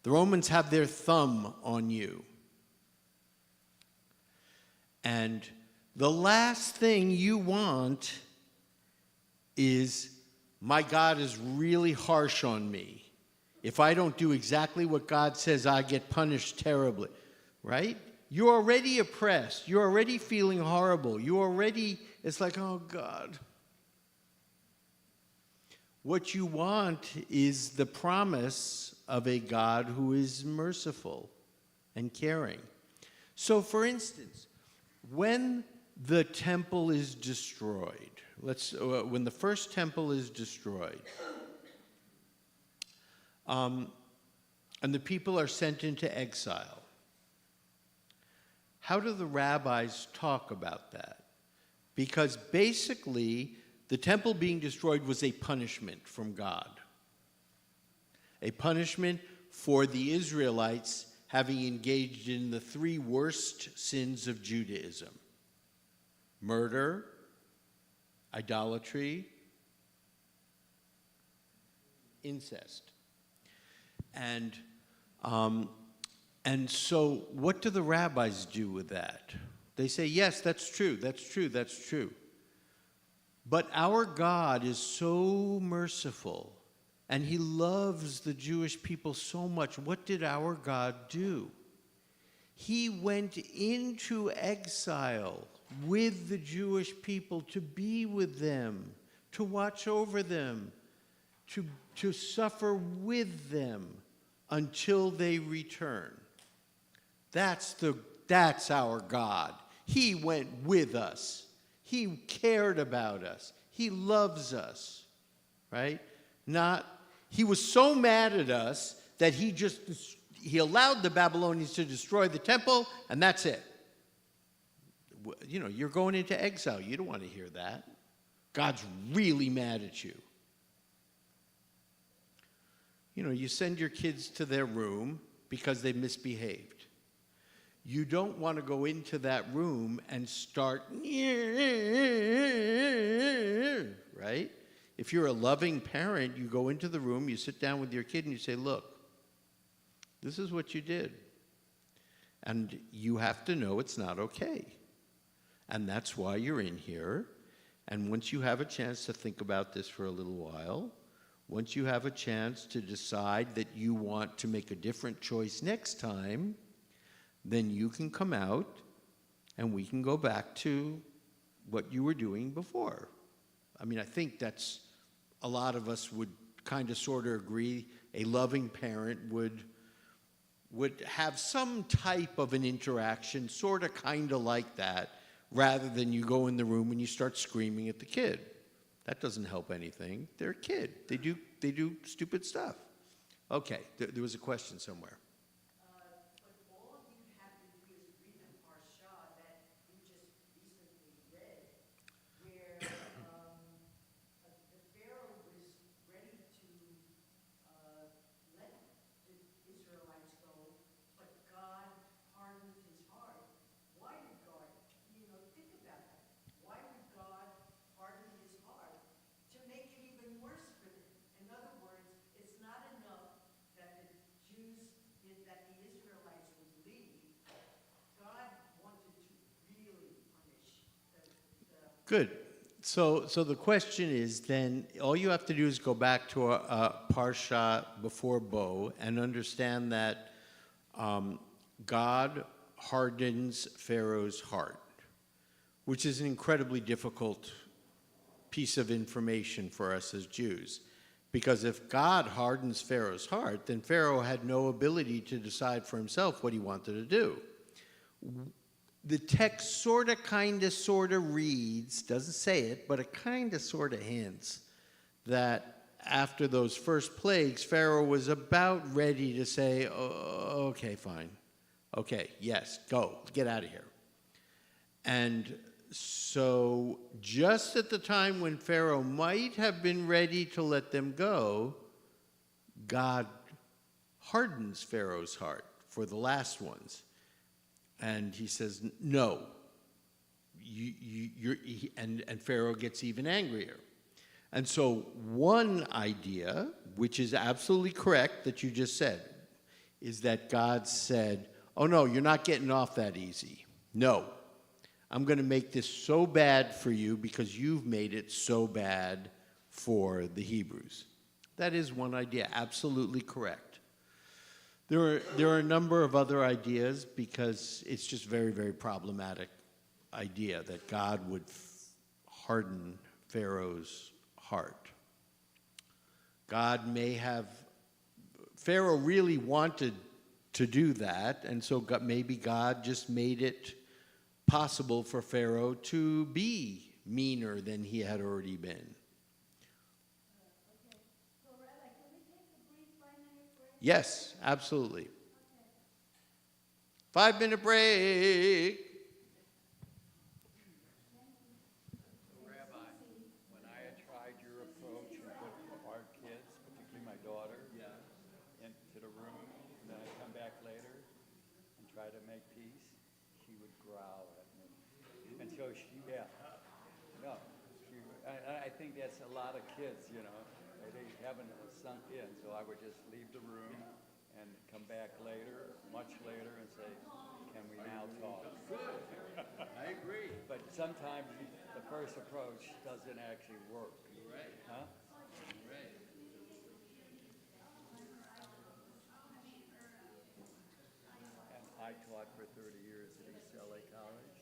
Romans have their thumb on you. And the last thing you want is, my God is really harsh on me. If I don't do exactly what God says, I get punished terribly, right? You're already oppressed. You're already feeling horrible. It's like, oh God. What you want is the promise of a God who is merciful and caring. So for instance, when the temple is destroyed, when the first temple is destroyed, and the people are sent into exile, how do the rabbis talk about that? Because basically, the temple being destroyed was a punishment from God. A punishment for the Israelites having engaged in the three worst sins of Judaism: murder, idolatry, incest. And so what do the rabbis do with that? They say, yes, that's true, that's true, that's true. But our God is so merciful, and he loves the Jewish people so much. What did our God do? He went into exile with the Jewish people to be with them, to watch over them, to suffer with them until they return. That's our God. He went with us. He cared about us. He loves us, right? He was so mad at us that he allowed the Babylonians to destroy the temple, and that's it. You know, you're going into exile. You don't want to hear that. God's really mad at you. You know, you send your kids to their room because they misbehaved. you don't want to go into that room and start, right? If you're a loving parent, you go into the room, you sit down with your kid, and you say, look, this is what you did. And you have to know it's not okay. And that's why you're in here. And once you have a chance to think about this for a little while, once you have a chance to decide that you want to make a different choice next time, then you can come out and we can go back to what you were doing before. I mean, I think that's, a lot of us would kind of sort of agree, a loving parent would have some type of an interaction, sort of kind of like that, rather than you go in the room and you start screaming at the kid. That doesn't help anything. They're a kid. They do stupid stuff. Okay, there was a question somewhere. But all you have to do is read the parsha that you just recently read, where the Pharaoh was ready to let the Israelites go, but God hardened his heart. Why did God, think about that. Why would God harden his heart? To make it even worse for them. In other words, it's not enough that the Israelites would leave. God wanted to really punish the Good. So the question is then, all you have to do is go back to a Parsha before Bo and understand that God hardens Pharaoh's heart, which is an incredibly difficult piece of information for us as Jews. Because if God hardens Pharaoh's heart, then Pharaoh had no ability to decide for himself what he wanted to do. The text sort of reads, doesn't say it, but it kind of sort of hints that after those first plagues, Pharaoh was about ready to say, oh, okay, fine. Okay, yes, go, get out of here. And so just at the time when Pharaoh might have been ready to let them go, God hardens Pharaoh's heart for the last ones. And he says, no. And Pharaoh gets even angrier. And so one idea, which is absolutely correct that you just said, is that God said, oh no, you're not getting off that easy. No. I'm going to make this so bad for you because you've made it so bad for the Hebrews. That is one idea, absolutely correct. There are a number of other ideas because it's just very, very problematic idea that God would harden Pharaoh's heart. God may have, Pharaoh really wanted to do that, and so maybe God just made it possible for Pharaoh to be meaner than he had already been. Okay. So, Rabbi, can we take a brief 5-minute break? Yes, absolutely. 5-minute break. Rabbi, when I had tried your approach and put our kids, particularly my daughter, into the room, and then I'd come back later and try to make peace, she would growl at me. And so I think that's a lot of kids, they haven't sunk in, so I would just leave the room and come back later, much later, and say, can we now talk? Good. I agree. But sometimes the first approach doesn't actually work. Right. Huh? Right. And I taught for 30 years at East LA College,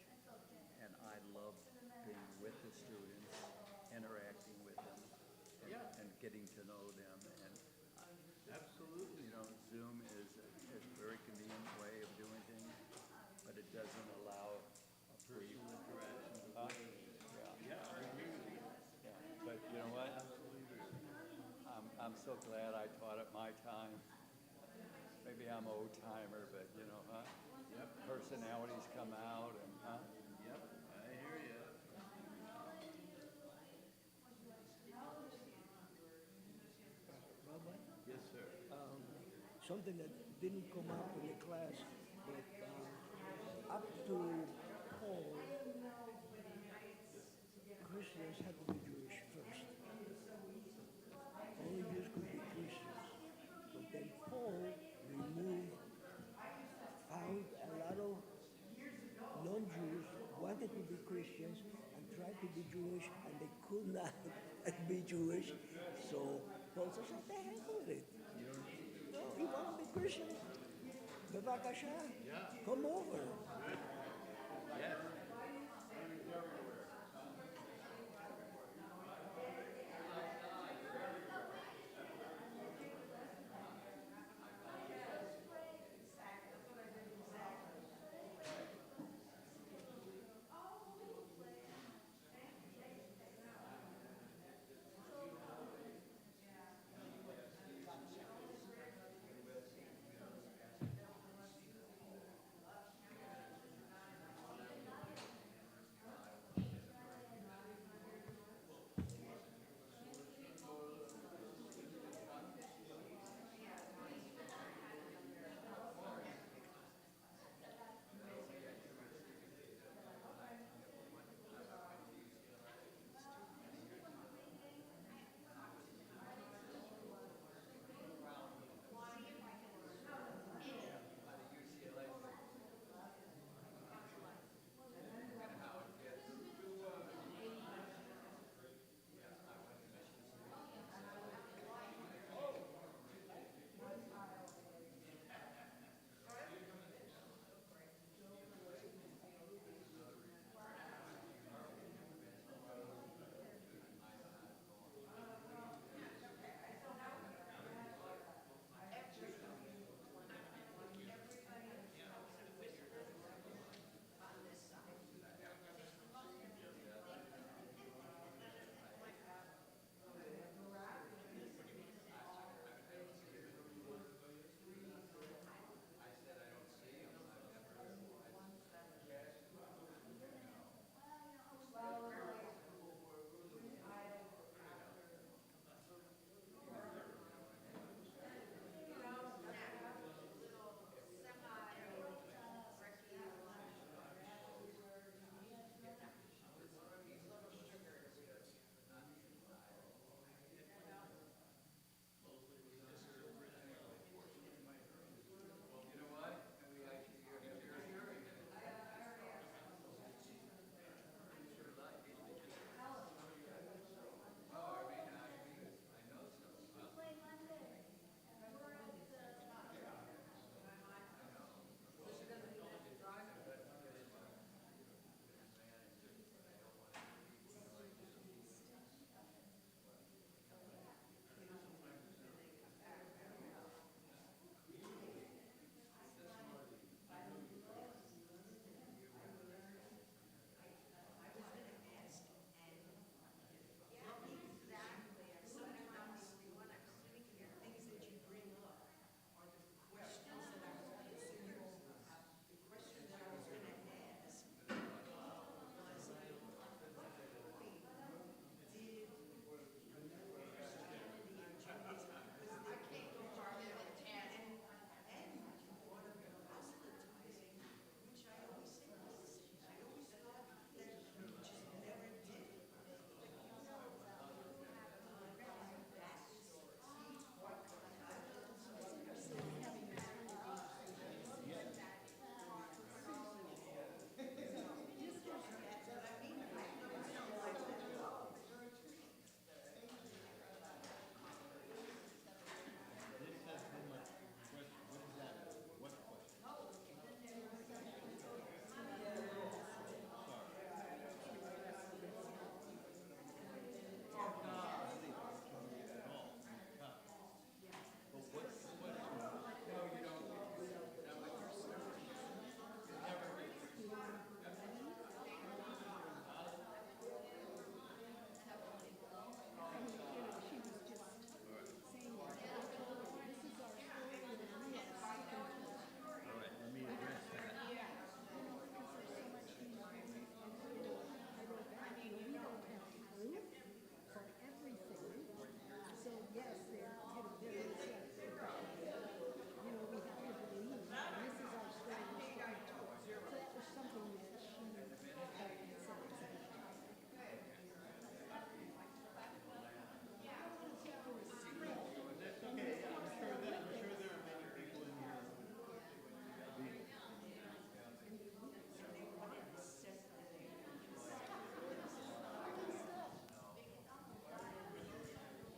and I love being with the students, interacting with them, and getting to know them. And absolutely, Zoom is a very convenient way of doing things, but it doesn't allow a personal interaction. Yeah. But you know what? I'm so glad I taught at my time. Maybe I'm an old timer, but personalities come out and Yep, I hear you. Yes, sir. Something that didn't come up in the class, but up to Paul, Christians had to be Jewish first. Only Jews could be Christians. But then Paul removed, found a lot of non-Jews wanted to be Christians and tried to be Jewish, and they could not be Jewish. So Paul says, "What the heck with it? No, you want to be Christian? Bevakasha, come over."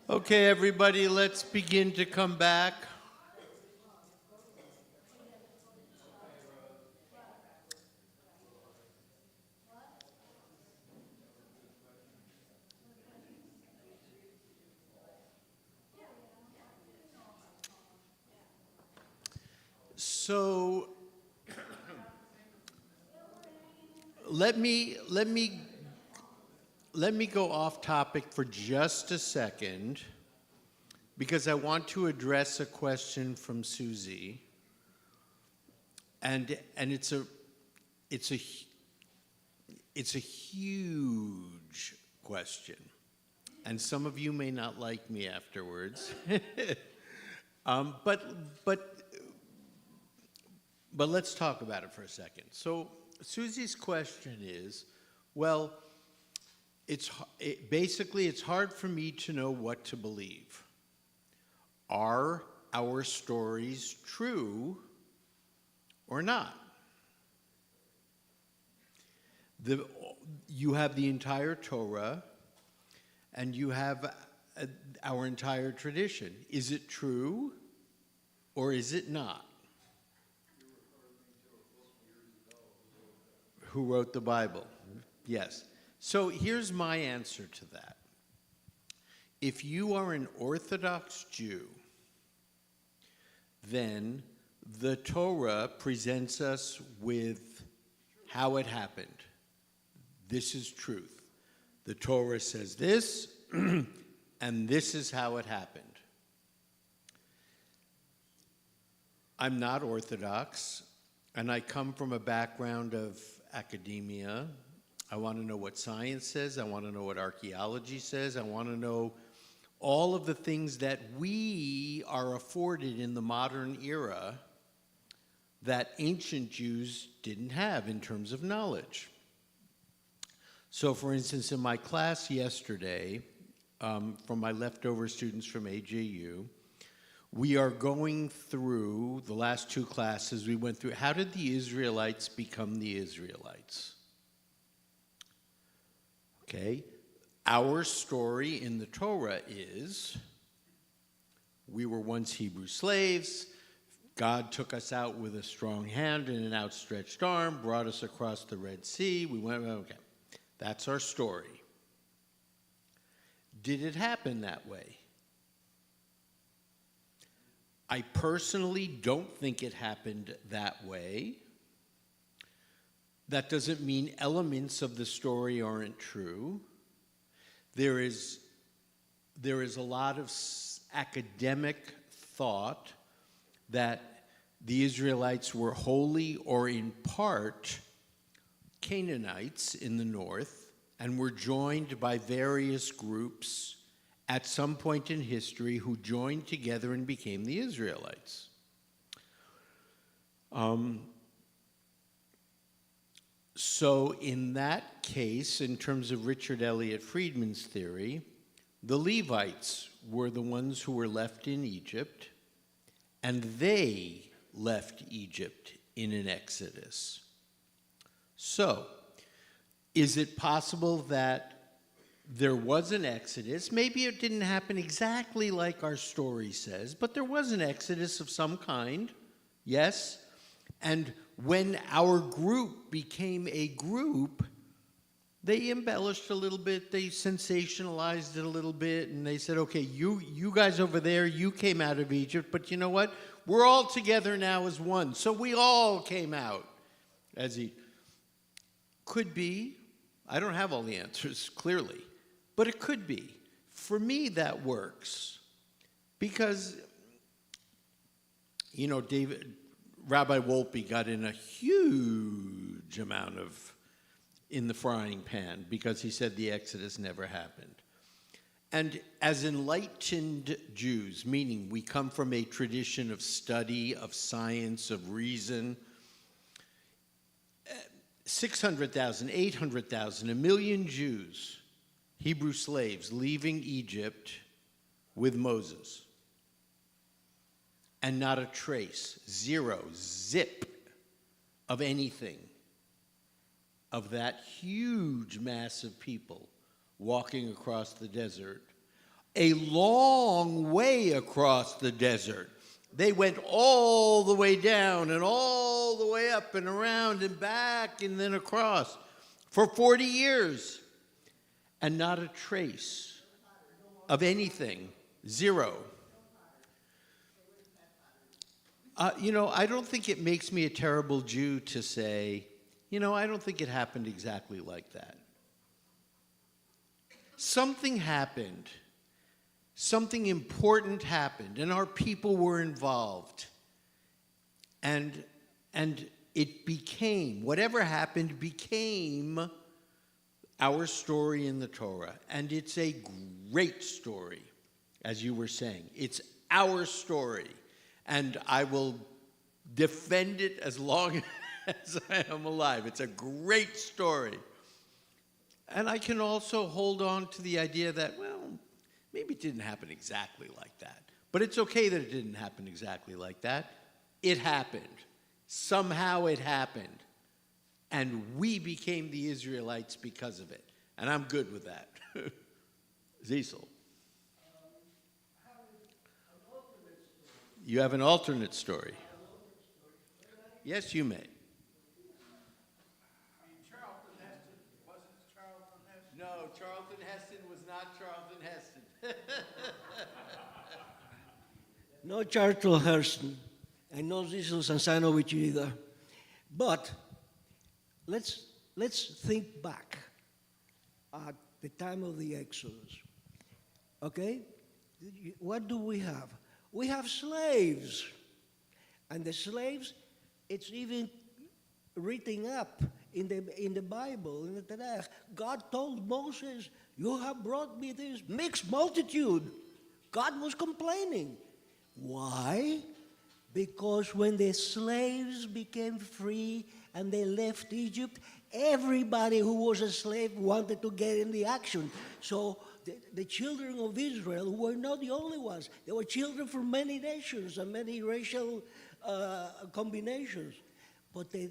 Okay, everybody, let's begin to come back. So let me go off topic for just a second, because I want to address a question from Susie, and it's a huge question, and some of you may not like me afterwards, but let's talk about it for a second. So Susie's question is, well, basically it's hard for me to know what to believe. Are our stories true or not? You have the entire Torah, and you have our entire tradition. Is it true or is it not? Who wrote the Bible? Yes. So here's my answer to that. If you are an Orthodox Jew, then the Torah presents us with how it happened. This is truth. The Torah says this, and this is how it happened. I'm not Orthodox, and I come from a background of academia. I want to know what science says. I want to know what archaeology says. I want to know all of the things that we are afforded in the modern era that ancient Jews didn't have in terms of knowledge. So, for instance, in my class yesterday, from my leftover students from AJU, we are going through the last two classes. We went through, how did the Israelites become the Israelites? Okay, our story in the Torah is, we were once Hebrew slaves. God took us out with a strong hand and an outstretched arm, brought us across the Red Sea. We went, okay, that's our story. Did it happen that way? I personally don't think it happened that way. That doesn't mean elements of the story aren't true. There is a lot of academic thought that the Israelites were wholly or in part Canaanites in the north and were joined by various groups at some point in history who joined together and became the Israelites. So in that case, in terms of Richard Elliott Friedman's theory, the Levites were the ones who were left in Egypt, and they left Egypt in an exodus. So, is it possible that there was an exodus? Maybe it didn't happen exactly like our story says, but there was an exodus of some kind, yes. And when our group became a group, they embellished a little bit, they sensationalized it a little bit, and they said, okay, you guys over there, you came out of Egypt, but you know what? We're all together now as one. So we all came out as Egypt. Could be. I don't have all the answers, clearly. But it could be. For me, that works. Because, you know, Rabbi Wolpe got in a huge amount in the frying pan because he said the Exodus never happened. And as enlightened Jews, meaning we come from a tradition of study, of science, of reason, 600,000, 800,000, 1 million Jews, Hebrew slaves, leaving Egypt with Moses. And not a trace, zero, zip of anything of that huge mass of people walking across the desert a long way across the desert. They went all the way down and all the way up and around and back and then across for 40 years. And not a trace of anything. Zero. I don't think it makes me a terrible Jew to say, I don't think it happened exactly like that. Something happened. Something important happened, and our people were involved. And it became, whatever happened became our story in the Torah. And it's a great story, as you were saying. It's our story. And I will defend it as long as I am alive. It's a great story. And I can also hold on to the idea that, well, maybe it didn't happen exactly like that. But it's okay that it didn't happen exactly like that. It happened. Somehow it happened. And we became the Israelites because of it. And I'm good with that. Zisel. You have an alternate story. Yes, you may. Charlton Heston, wasn't Charlton Heston? No, Charlton Heston was not Charlton Heston. No Charlton Heston, and no Zisel Sansanovic either. But let's think back at the time of the Exodus. Okay? What do we have? We have slaves. And the slaves, it's even written up in the Bible, in the Tanakh. God told Moses, you have brought me this mixed multitude. God was complaining. Why? Because when the slaves became free and they left Egypt, everybody who was a slave wanted to get in the action. So the children of Israel were not the only ones. They were children from many nations and many racial combinations. But the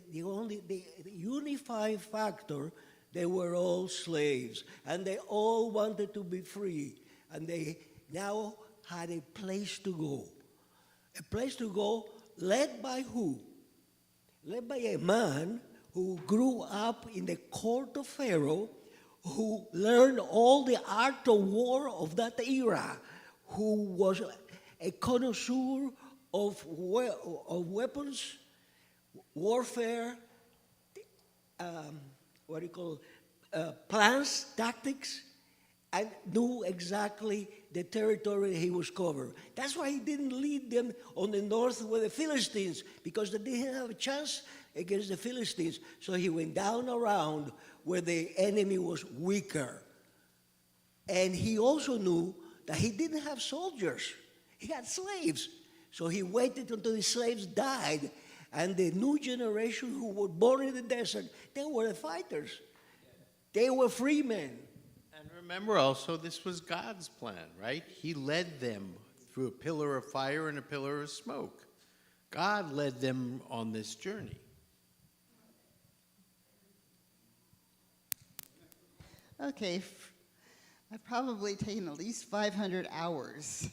unifying factor, they were all slaves. And they all wanted to be free. And they now had a place to go. A place to go led by who? Led by a man who grew up in the court of Pharaoh, who learned all the art of war of that era, who was a connoisseur of weapons, warfare, plans, tactics, and knew exactly the territory he was covering. That's why he didn't lead them on the north with the Philistines, because they didn't have a chance against the Philistines. So he went down around where the enemy was weaker. And he also knew that he didn't have soldiers. He had slaves. So he waited until the slaves died. And the new generation who were born in the desert, they were the fighters. They were free men. And remember also, this was God's plan, right? He led them through a pillar of fire and a pillar of smoke. God led them on this journey. Okay, I've probably taken at least 500 hours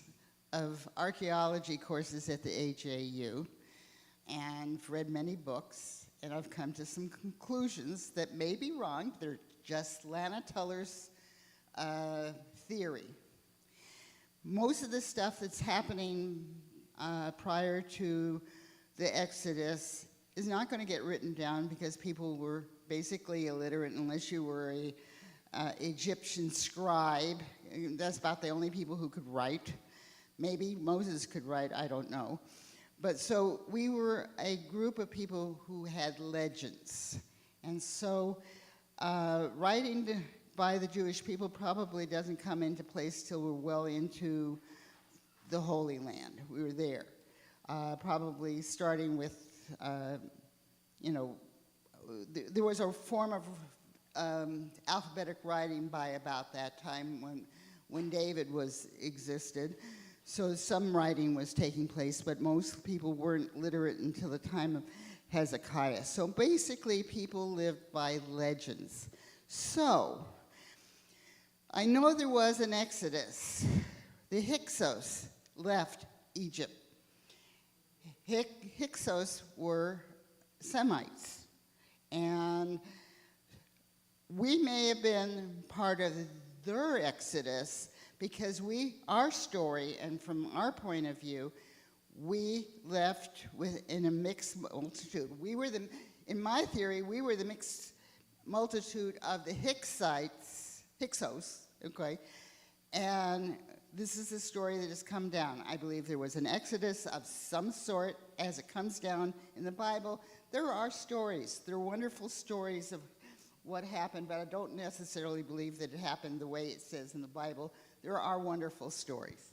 of archaeology courses at the AJU and read many books, and I've come to some conclusions that may be wrong. They're just Lana Tuller's theory. Most of the stuff that's happening prior to the Exodus is not going to get written down because people were basically illiterate unless you were a Egyptian scribe. That's about the only people who could write. Maybe Moses could write, I don't know. But so we were a group of people who had legends. And so writing by the Jewish people probably doesn't come into place till we're well into the Holy Land. We were there. Probably starting with, there was a form of alphabetic writing by about that time when David existed. So some writing was taking place, but most people weren't literate until the time of Hezekiah. So basically, people lived by legends. So I know there was an Exodus, the Hyksos left Egypt. Hyksos were Semites, and we may have been part of their exodus because our story, and from our point of view, we left in a mixed multitude. In my theory, we were the mixed multitude of the Hyksos, okay? And this is a story that has come down. I believe there was an exodus of some sort as it comes down in the Bible. There are stories. There are wonderful stories of what happened, but I don't necessarily believe that it happened the way it says in the Bible. There are wonderful stories.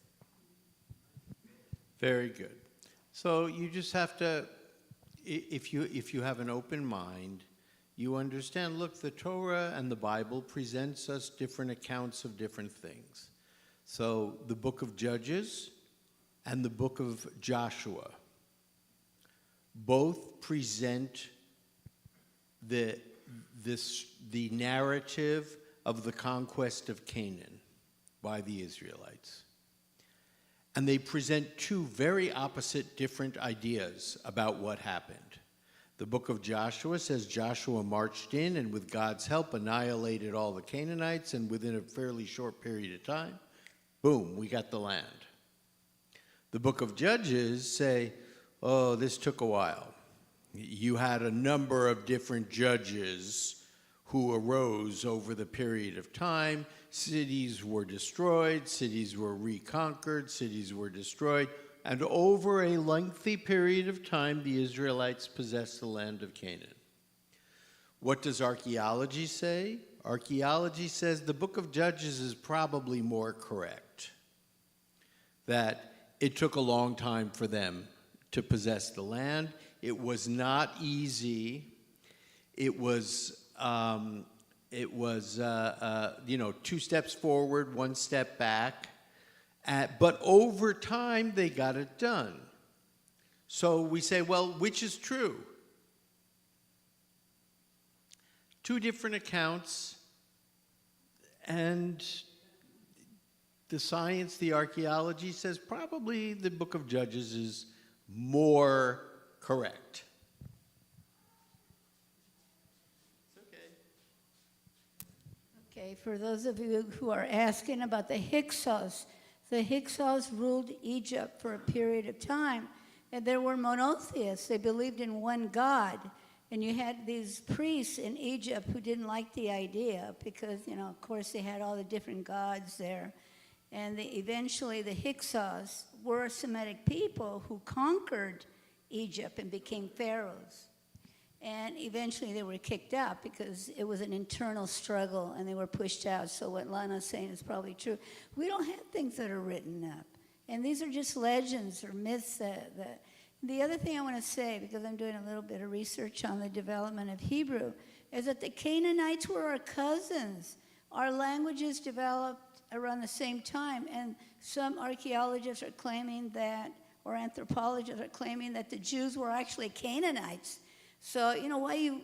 Very good. So you just have to, if you have an open mind, you understand, look, the Torah and the Bible presents us different accounts of different things. So the book of Judges and the book of Joshua both present the narrative of the conquest of Canaan by the Israelites. And they present two very opposite, different ideas about what happened. The book of Joshua says Joshua marched in and with God's help annihilated all the Canaanites, and within a fairly short period of time, boom, we got the land. The book of Judges say, oh, this took a while. You had a number of different judges who arose over the period of time. Cities were destroyed, cities were reconquered, cities were destroyed, and over a lengthy period of time, the Israelites possessed the land of Canaan. What does archaeology say? Archaeology says the book of Judges is probably more correct, that it took a long time for them to possess the land. It was not easy. It was 2 steps forward, 1 step back. But over time, they got it done. So we say, well, which is true? Two different accounts, and the science, the archaeology says probably the book of Judges is more correct. Okay, for those of you who are asking about the Hyksos ruled Egypt for a period of time, and there were monotheists. They believed in one God. And you had these priests in Egypt who didn't like the idea because, of course, they had all the different gods there. And eventually the Hyksos were Semitic people who conquered Egypt and became pharaohs. And eventually they were kicked out because it was an internal struggle and they were pushed out. So what Lana's saying is probably true. We don't have things that are written up. And these are just legends or myths that the other thing I want to say, because I'm doing a little bit of research on the development of Hebrew, is that the Canaanites were our cousins. Our languages developed around the same time, and some archaeologists are claiming that, or anthropologists are claiming that the Jews were actually Canaanites. So, why you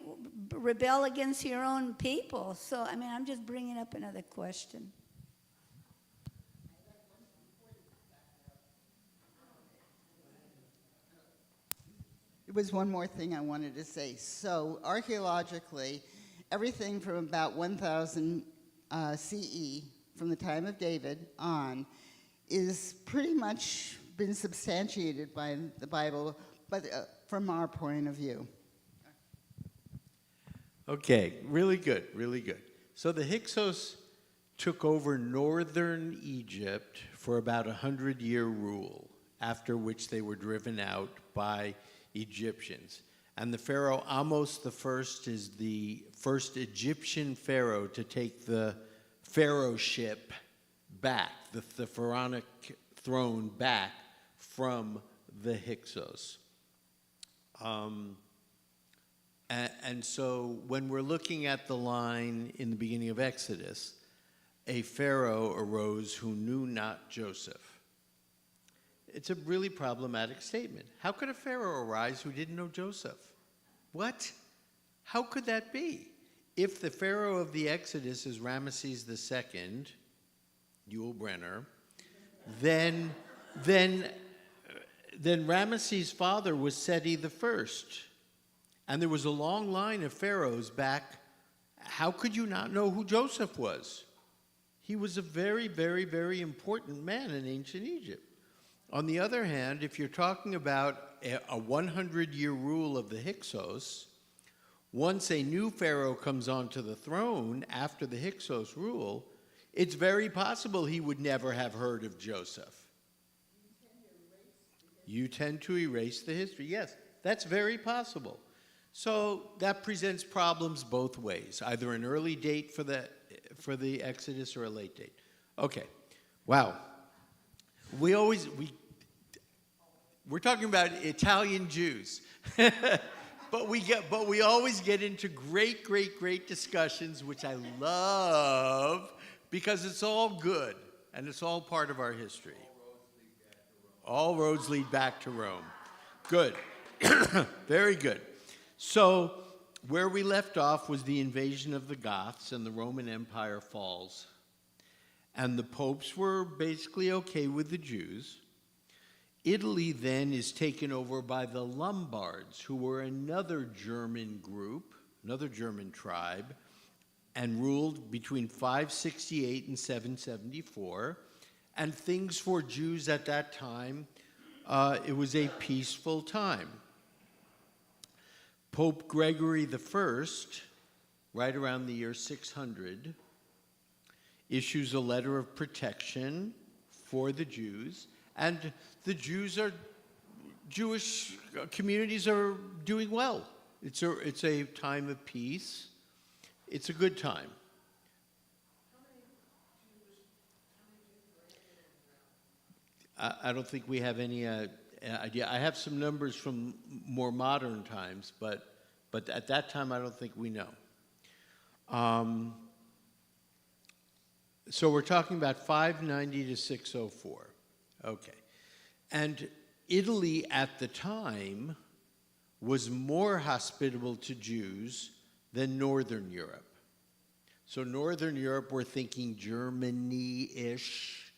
rebel against your own people? So, I'm just bringing up another question. There was one more thing I wanted to say. So archaeologically, everything from about 1000 CE, from the time of David on, is pretty much been substantiated by the Bible, but from our point of view. Okay, really good, really good. So the Hyksos took over northern Egypt for about 100-year rule, after which they were driven out by Egyptians. And the pharaoh Ahmose I is the first Egyptian pharaoh to take the pharaohship back, the pharaonic throne back from the Hyksos. And so when we're looking at the line in the beginning of Exodus, a pharaoh arose who knew not Joseph. It's a really problematic statement. How could a pharaoh arise who didn't know Joseph? What? How could that be? If the pharaoh of the Exodus is Ramesses II, Yul Brynner, then, then, then Ramesses' father was Seti the First, and there was a long line of pharaohs back. How could you not know who Joseph was? He was a very, very, very important man in ancient Egypt. On the other hand, if you're talking about a 100-year rule of the Hyksos, once a new pharaoh comes onto the throne after the Hyksos rule, it's very possible he would never have heard of Joseph. You tend to erase the history. Yes, that's very possible. So that presents problems both ways, either an early date for the Exodus or a late date. Okay, wow. We're talking about Italian Jews, but we always get into great discussions, which I love because it's all good and it's all part of our history. All roads lead back to Rome. Good, very good. So where we left off was the invasion of the Goths and the Roman Empire falls. And the popes were basically okay with the Jews. Italy then is taken over by the Lombards, who were another German group, another German tribe, and ruled between 568 and 774. And things for Jews at that time, it was a peaceful time. Pope Gregory I, right around the year 600, issues a letter of protection for the Jews, and the Jewish communities are doing well. It's a time of peace. It's a good time. I don't think we have any idea. I have some numbers from more modern times, but at that time I don't think we know. So we're talking about 590 to 604. Okay. And Italy at the time was more hospitable to Jews than Northern Europe. So Northern Europe, we're thinking Germany-ish,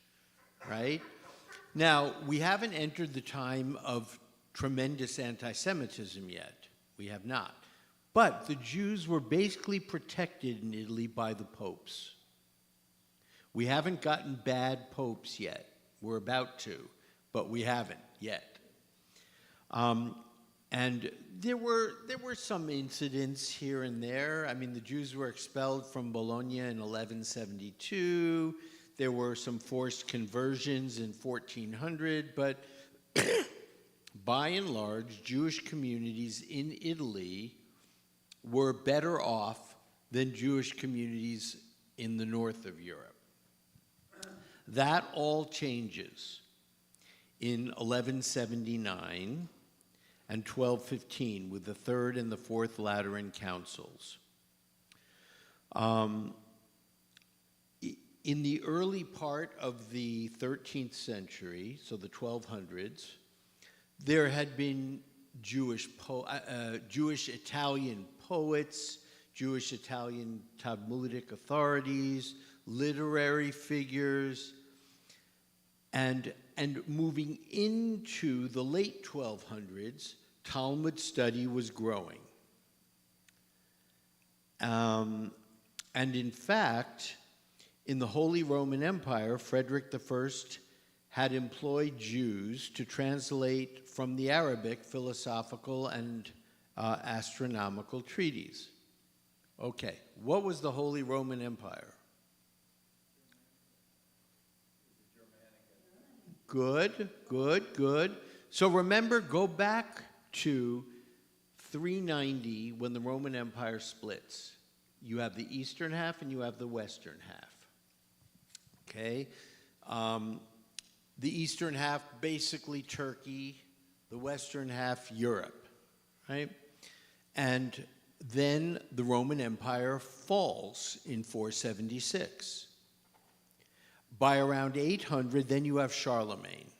right? Now, we haven't entered the time of tremendous anti-Semitism yet. We have not. But the Jews were basically protected in Italy by the popes. We haven't gotten bad popes yet. We're about to, but we haven't yet. And there were some incidents here and there. I mean, the Jews were expelled from Bologna in 1172. There were some forced conversions in 1400, but by and large, Jewish communities in Italy were better off than Jewish communities in the north of Europe. That all changes in 1179 and 1215 with the Third and the Fourth Lateran Councils. In the early part of the 13th century, so the 1200s, there had been Jewish Italian poets, Jewish Italian Talmudic authorities, literary figures, and moving into the late 1200s, Talmud study was growing. And in fact, in the Holy Roman Empire, Frederick I had employed Jews to translate from the Arabic philosophical and astronomical treatises. Okay, what was the Holy Roman Empire? Good. So remember, go back to 390 when the Roman Empire splits. You have the eastern half and you have the western half. Okay? The eastern half, basically Turkey, the western half, Europe, right? And then the Roman Empire falls in 476. By around 800, then you have Charlemagne,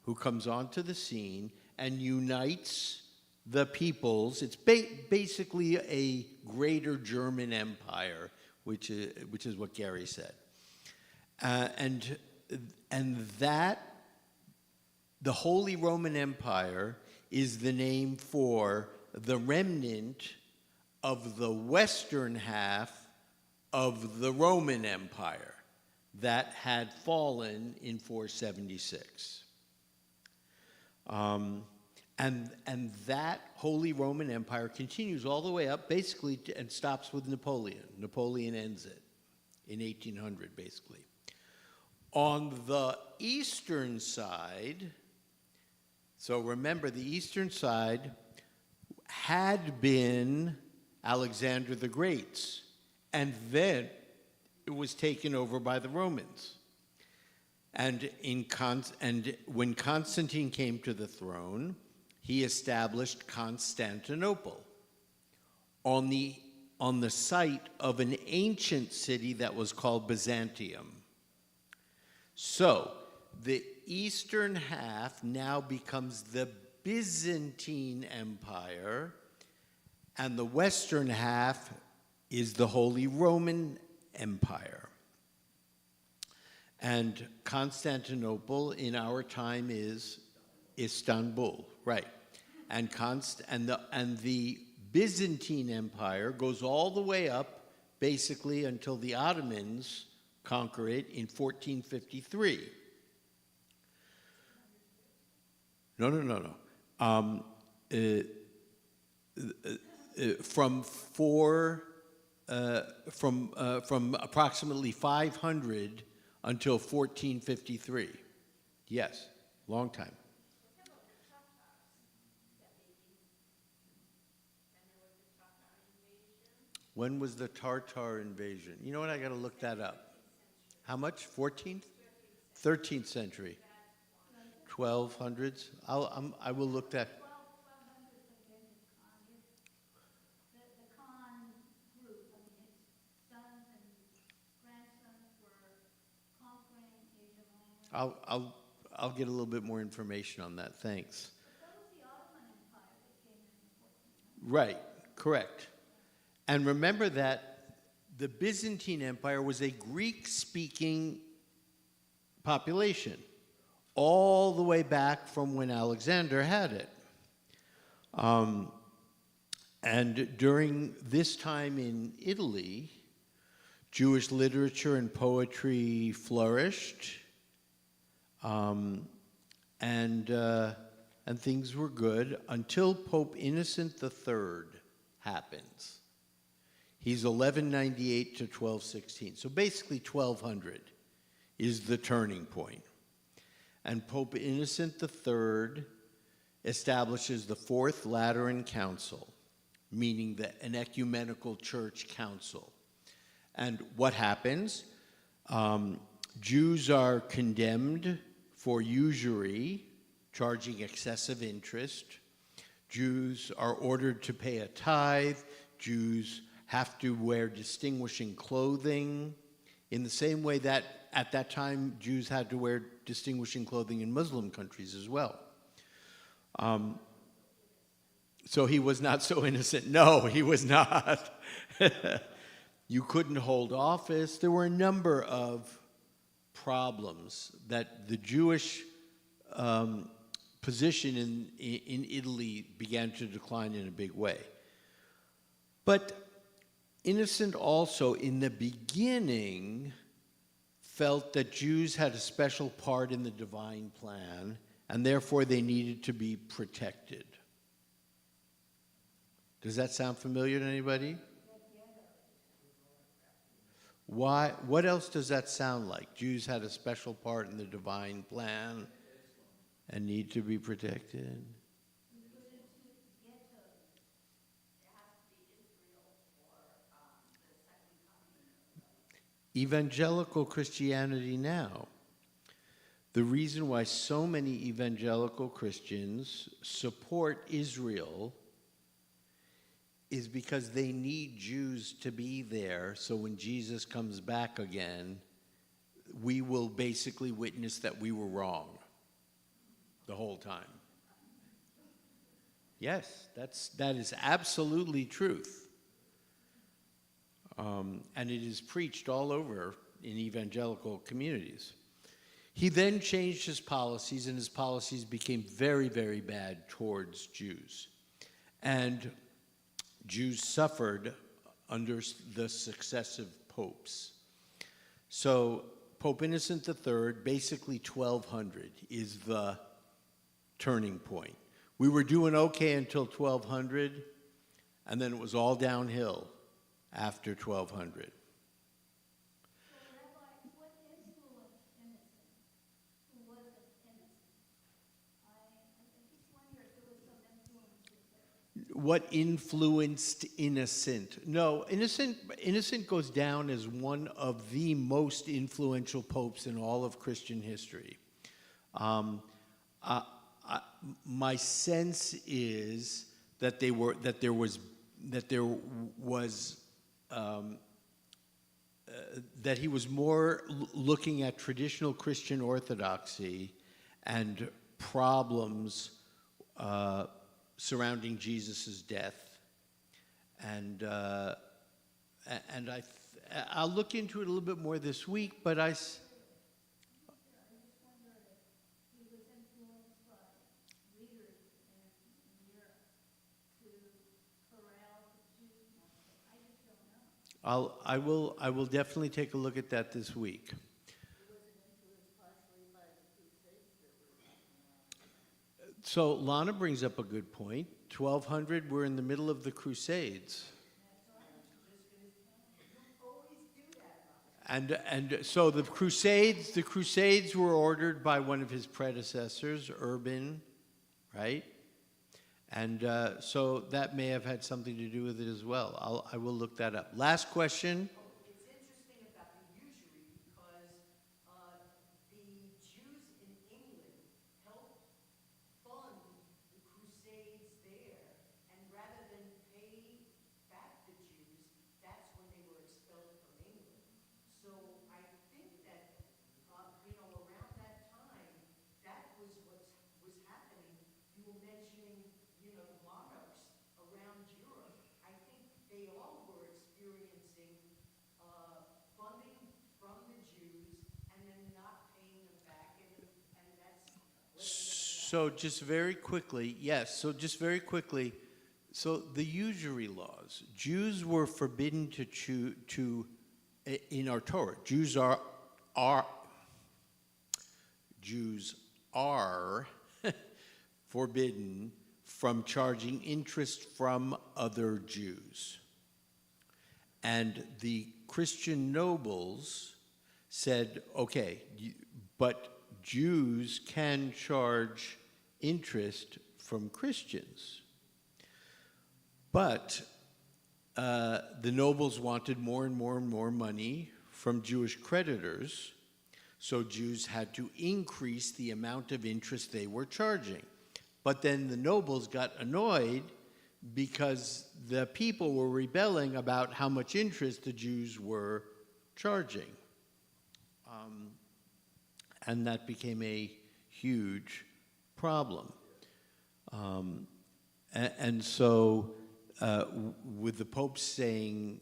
who comes onto the scene and unites the peoples. It's basically a greater German empire, which is what Gary said. And that the Holy Roman Empire is the name for the remnant of the western half of the Roman Empire that had fallen in 476. And that Holy Roman Empire continues all the way up, basically, and stops with Napoleon. Napoleon ends it in 1800, basically. On the eastern side, so remember, the eastern side had been Alexander the Great's, and then it was taken over by the Romans. And when Constantine came to the throne, he established Constantinople on the site of an ancient city that was called Byzantium. So the eastern half now becomes the Byzantine Empire, and the western half is the Holy Roman Empire. And Constantinople in our time is Istanbul, right? And the Byzantine Empire goes all the way up, basically, until the Ottomans conquer it in 1453. No. From approximately 500 until 1453. Yes, long time. When was the Tartar invasion? You know what? I got to look that up. How much? 14th? 13th century. 1200s. I will look that. The Khan group, I mean, his sons and grandsons were conquering Asia Minor. I'll get a little bit more information on that. Thanks. That was the Ottoman Empire that came in 1400. Right. Correct. And remember that the Byzantine Empire was a Greek-speaking population all the way back from when Alexander had it. And during this time in Italy, Jewish literature and poetry flourished, and things were good until Pope Innocent III happens. He's 1198 to 1216. So basically 1200 is the turning point. And Pope Innocent III establishes the Fourth Lateran Council, meaning an ecumenical church council. And what happens? Jews are condemned for usury, charging excessive interest. Jews are ordered to pay a tithe. Jews have to wear distinguishing clothing in the same way that at that time Jews had to wear distinguishing clothing in Muslim countries as well. So he was not so innocent. No, he was not. You couldn't hold office. There were a number of problems that the Jewish position in Italy began to decline in a big way. But Innocent also, in the beginning, felt that Jews had a special part in the divine plan, and therefore they needed to be protected. Does that sound familiar to anybody? Why? What else does that sound like? Jews had a special part in the divine plan and need to be protected. Evangelical Christianity now. The reason why so many evangelical Christians support Israel is because they need Jews to be there, so when Jesus comes back again, we will basically witness that we were wrong the whole time. Yes, that is absolutely truth. And it is preached all over in evangelical communities. He then changed his policies, and his policies became very, very bad towards Jews. And Jews suffered under the successive popes. So Pope Innocent III, basically 1200, is the turning point. We were doing okay until 1200, and then it was all downhill after 1200. What influenced Innocent? Who was Innocent? I just wonder if there was some influences there. What influenced Innocent? No, Innocent goes down as one of the most influential popes in all of Christian history. My sense is that there was that he was more looking at traditional Christian orthodoxy and problems surrounding Jesus' death, and I'll look into it a little bit more this week. But I just wonder if he was influenced by leaders in Europe to corral the Jews. I just don't know. I will definitely take a look at that this week. So Lana brings up a good point. 1200, we're in the middle of the Crusades. And so the Crusades were ordered by one of his predecessors, Urban, right? And so that may have had something to do with it as well. I will look that up. Last question. It's interesting about the usury because the Jews in England helped fund the Crusades there, and rather than pay back the Jews, that's when they were expelled from England. So I think that, around that time, that was what was happening. You were mentioning, monarchs around Europe. I think they all were experiencing funding from the Jews and then not paying them back, and that's So just very quickly, yes, so just very quickly, so the usury laws, Jews were forbidden in our Torah, Jews are forbidden from charging interest from other Jews. And the Christian nobles said, okay, but Jews can charge interest from Christians. But the nobles wanted more and more and more money from Jewish creditors, so Jews had to increase the amount of interest they were charging. But then the nobles got annoyed because the people were rebelling about how much interest the Jews were charging. And that became a huge problem. And so with the Pope saying,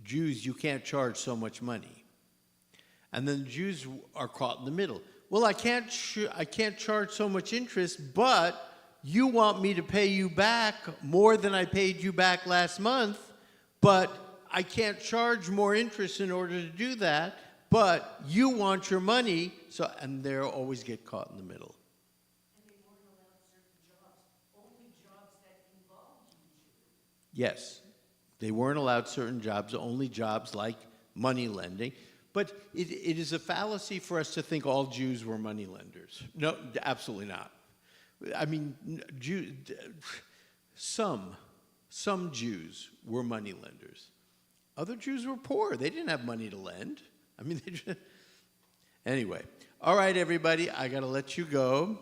Jews, you can't charge so much money. And then the Jews are caught in the middle. Well, I can't charge so much interest, but you want me to pay you back more than I paid you back last month, but I can't charge more interest in order to do that, but you want your money, and they always get caught in the middle. And they weren't allowed certain jobs, only jobs that involved usury. Yes, they weren't allowed certain jobs, only jobs like money lending. But it is a fallacy for us to think all Jews were money lenders. No, absolutely not. I mean, some Jews were money lenders. Other Jews were poor. They didn't have money to lend. I mean, anyway. All right, everybody, I got to let you go.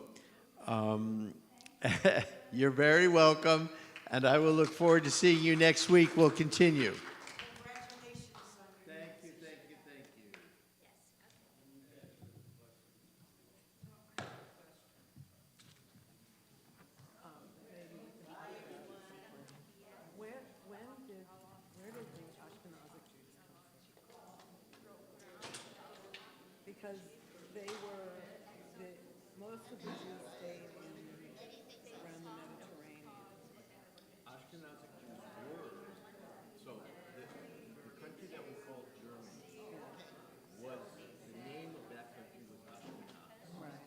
You're very welcome, and I will look forward to seeing you next week. We'll continue. Congratulations on your Thank you, thank you, thank you. Where did the Ashkenazic Jews come from? Because they were of the Jews stayed around the Mediterranean. Ashkenazic Jews were, so the country that we call Germany was, the name of that country was Ashkenaz. Right.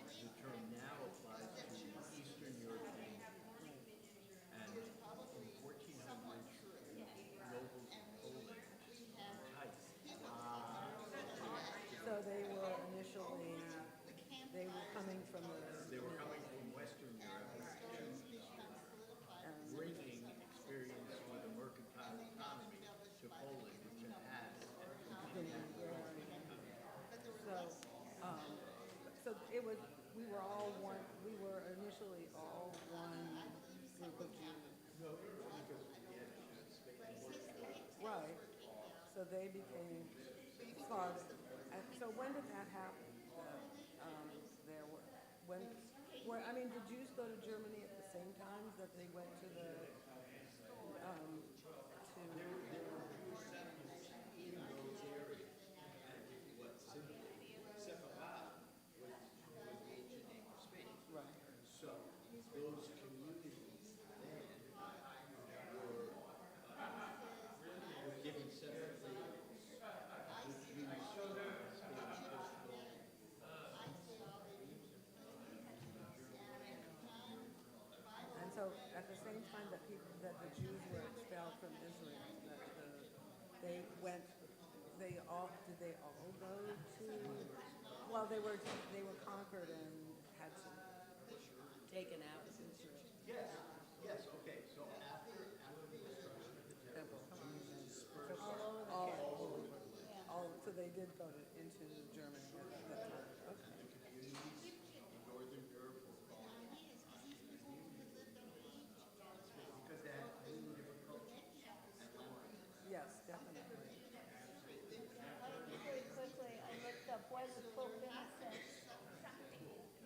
The term now applies to Eastern European Jews. And in 1400s, nobles in Poland enticed. So they were initially, they were coming from They were coming from Western Europe bringing experience with a mercantile economy to Poland, which had had so it was, we were all one, we were initially all one group of Jews. Right, so they became part of, and so when did that happen? There were, I mean, did Jews go to Germany at the same time that they went to the, right. So those communities then were given separate labels. The Jews And so at the same time that the Jews were expelled from Israel, they went, did they all go to, well, they were conquered and had to taken out of Israel. Yes, okay, so after the destruction of the temple, Jews dispersed All over the All, so they did go into Germany at that time. Okay. communities in Northern Europe were called because they had many different cultures at once. Yes, definitely. Very quickly, I looked up why was Pope Innocent.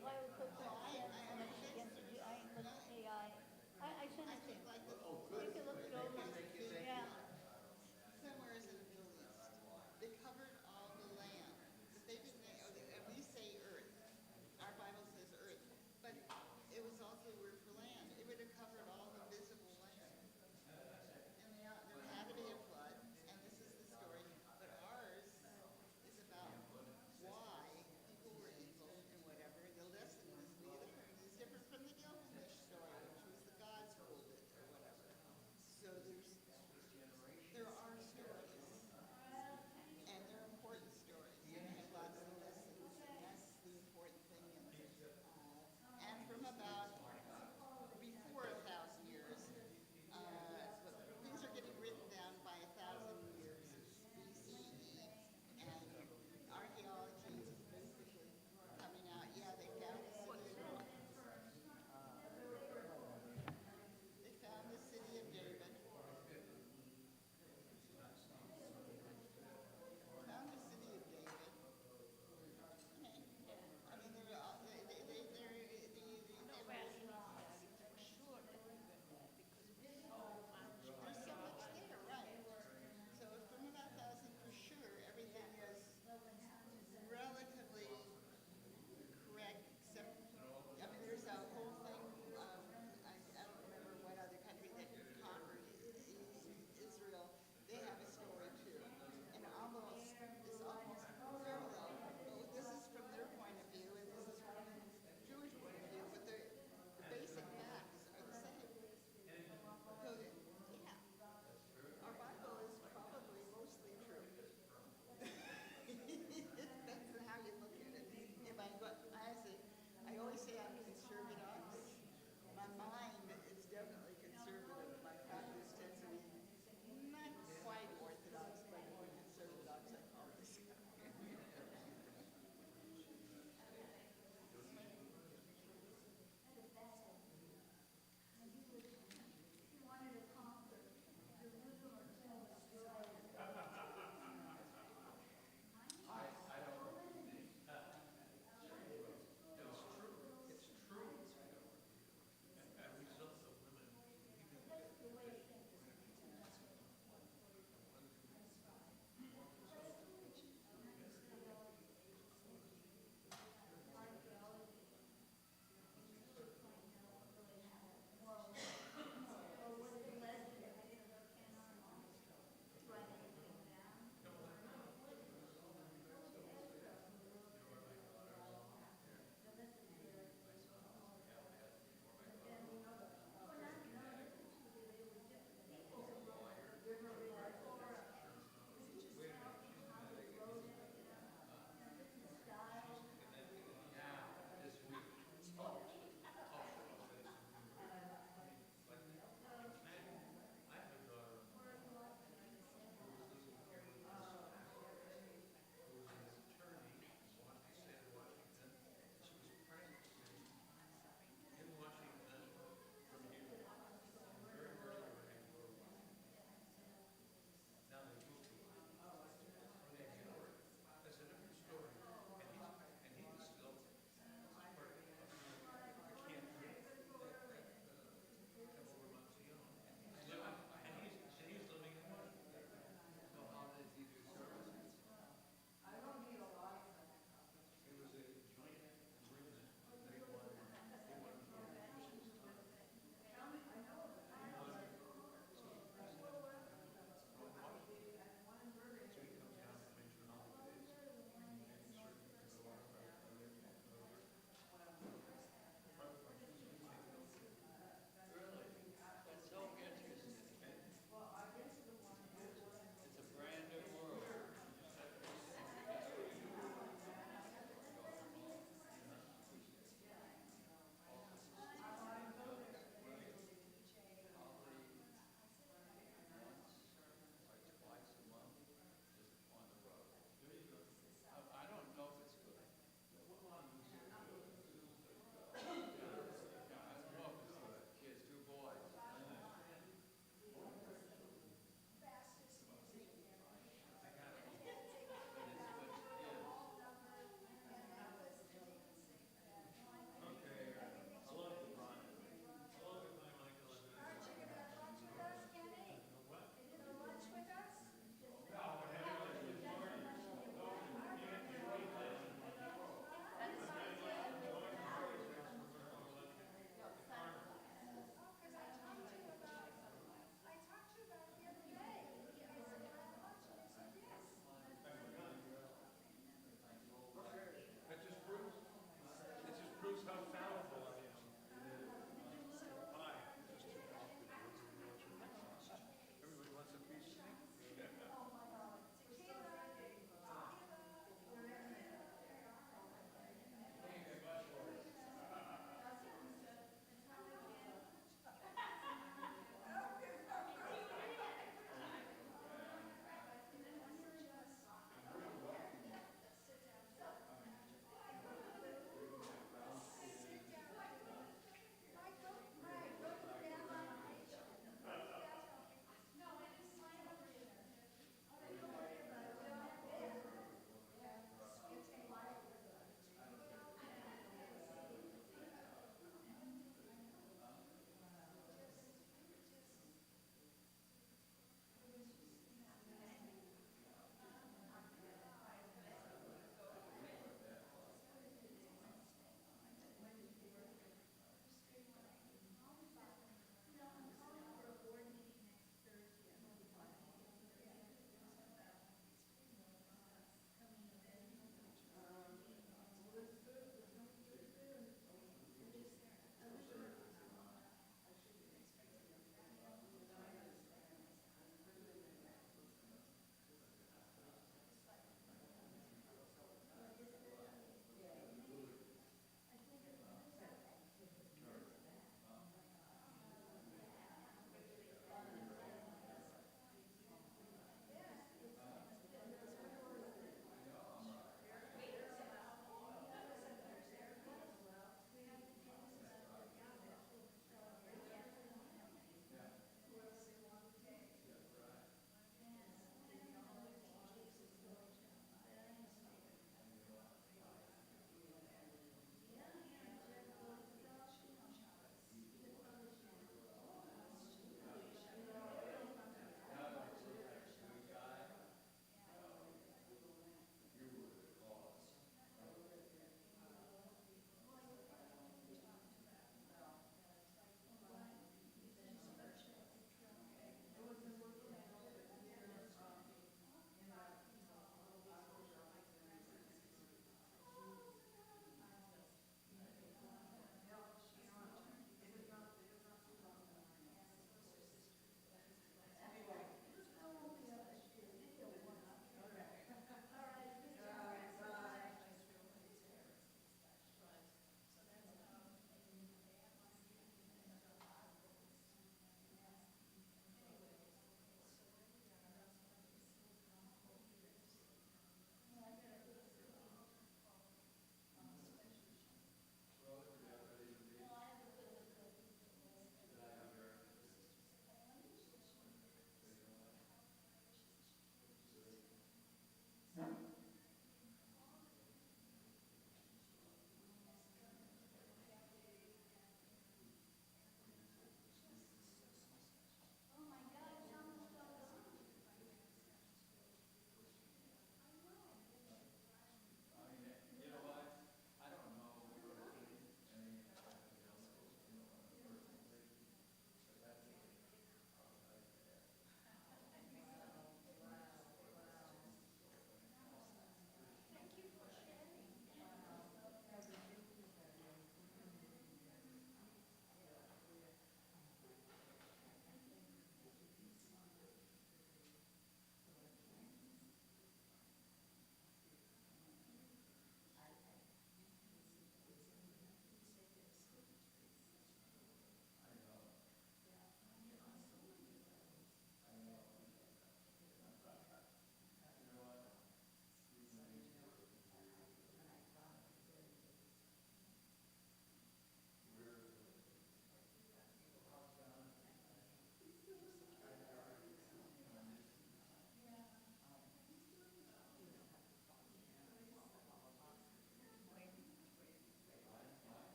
Why was Pope Innocent so much against the Jew? I looked AI. I sent it to you. You can look it over. Yeah. Somewhere in the Middle East, they covered all the land, but they didn't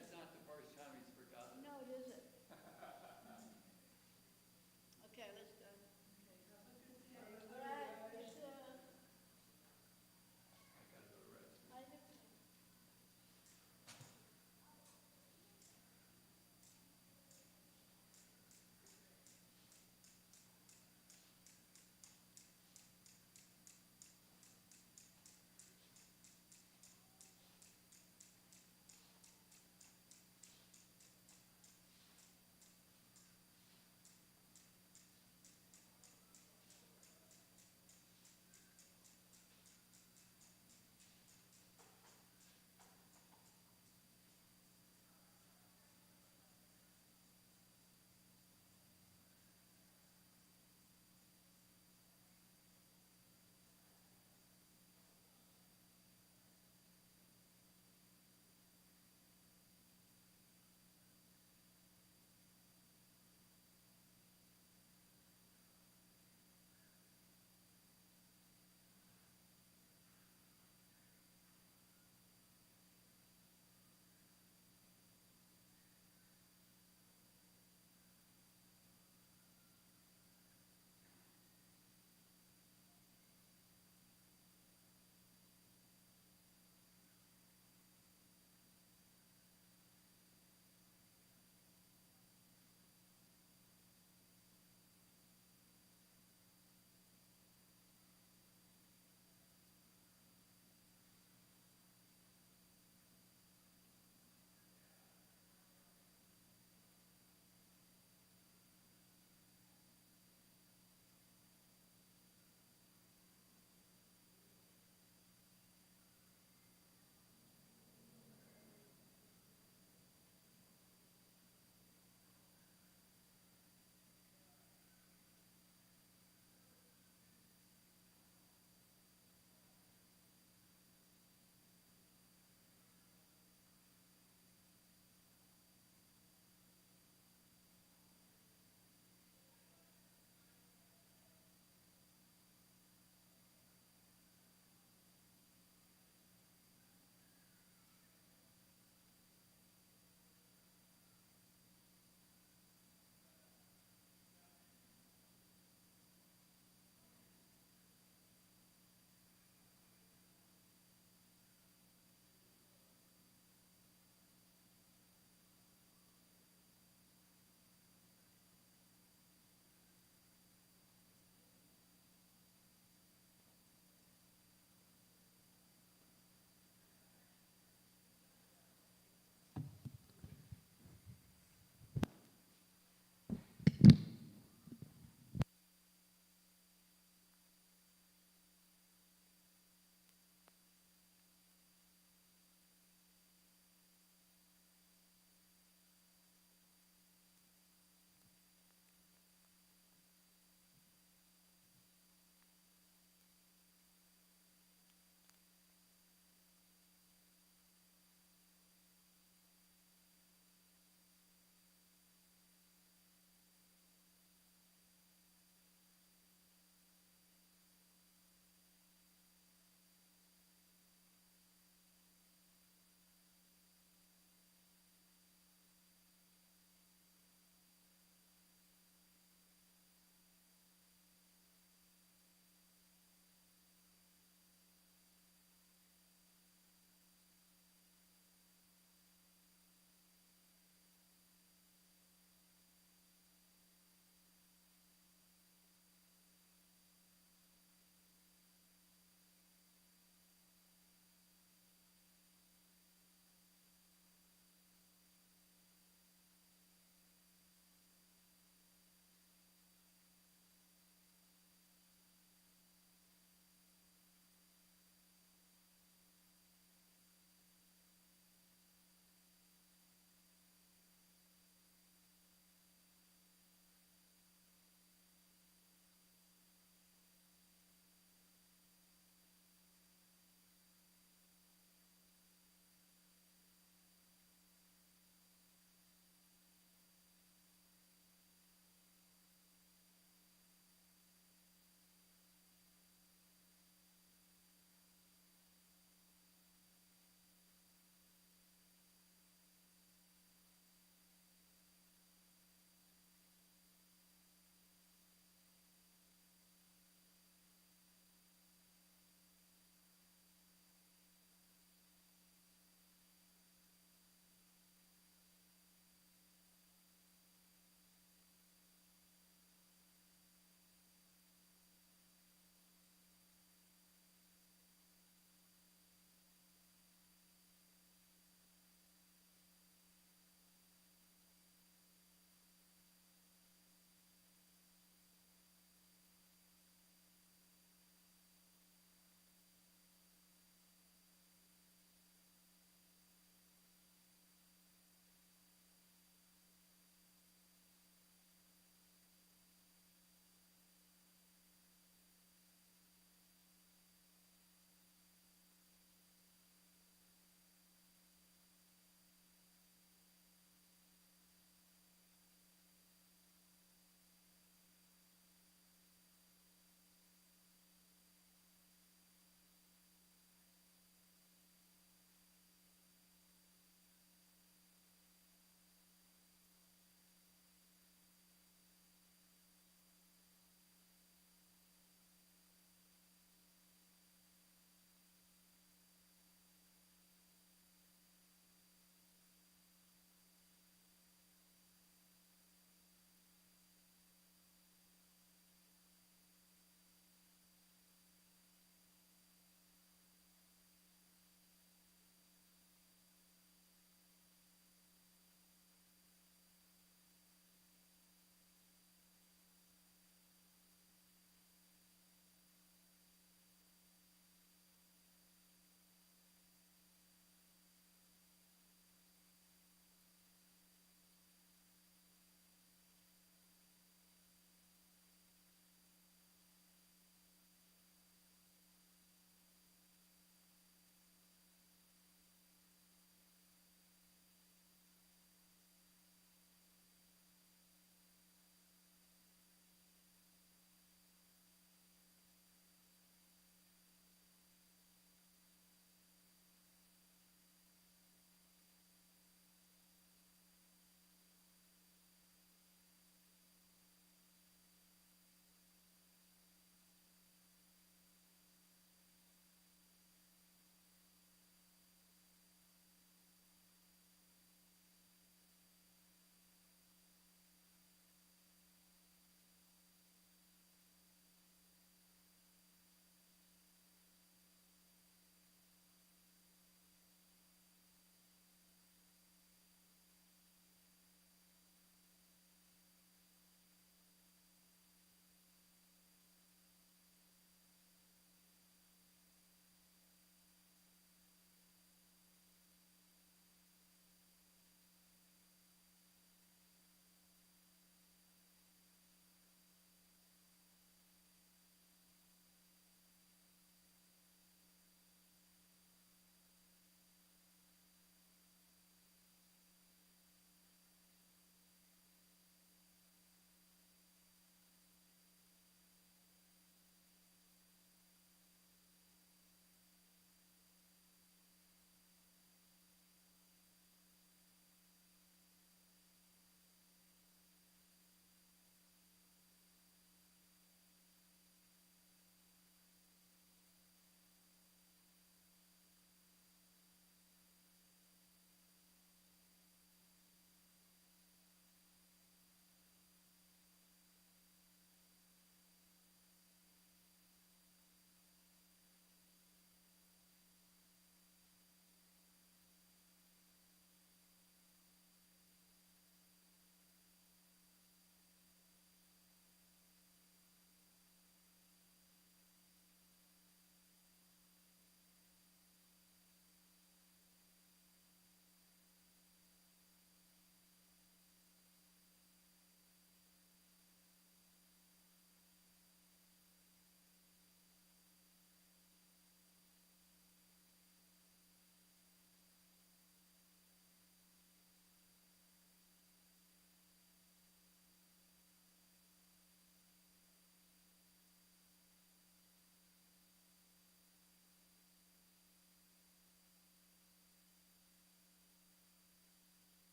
That's not the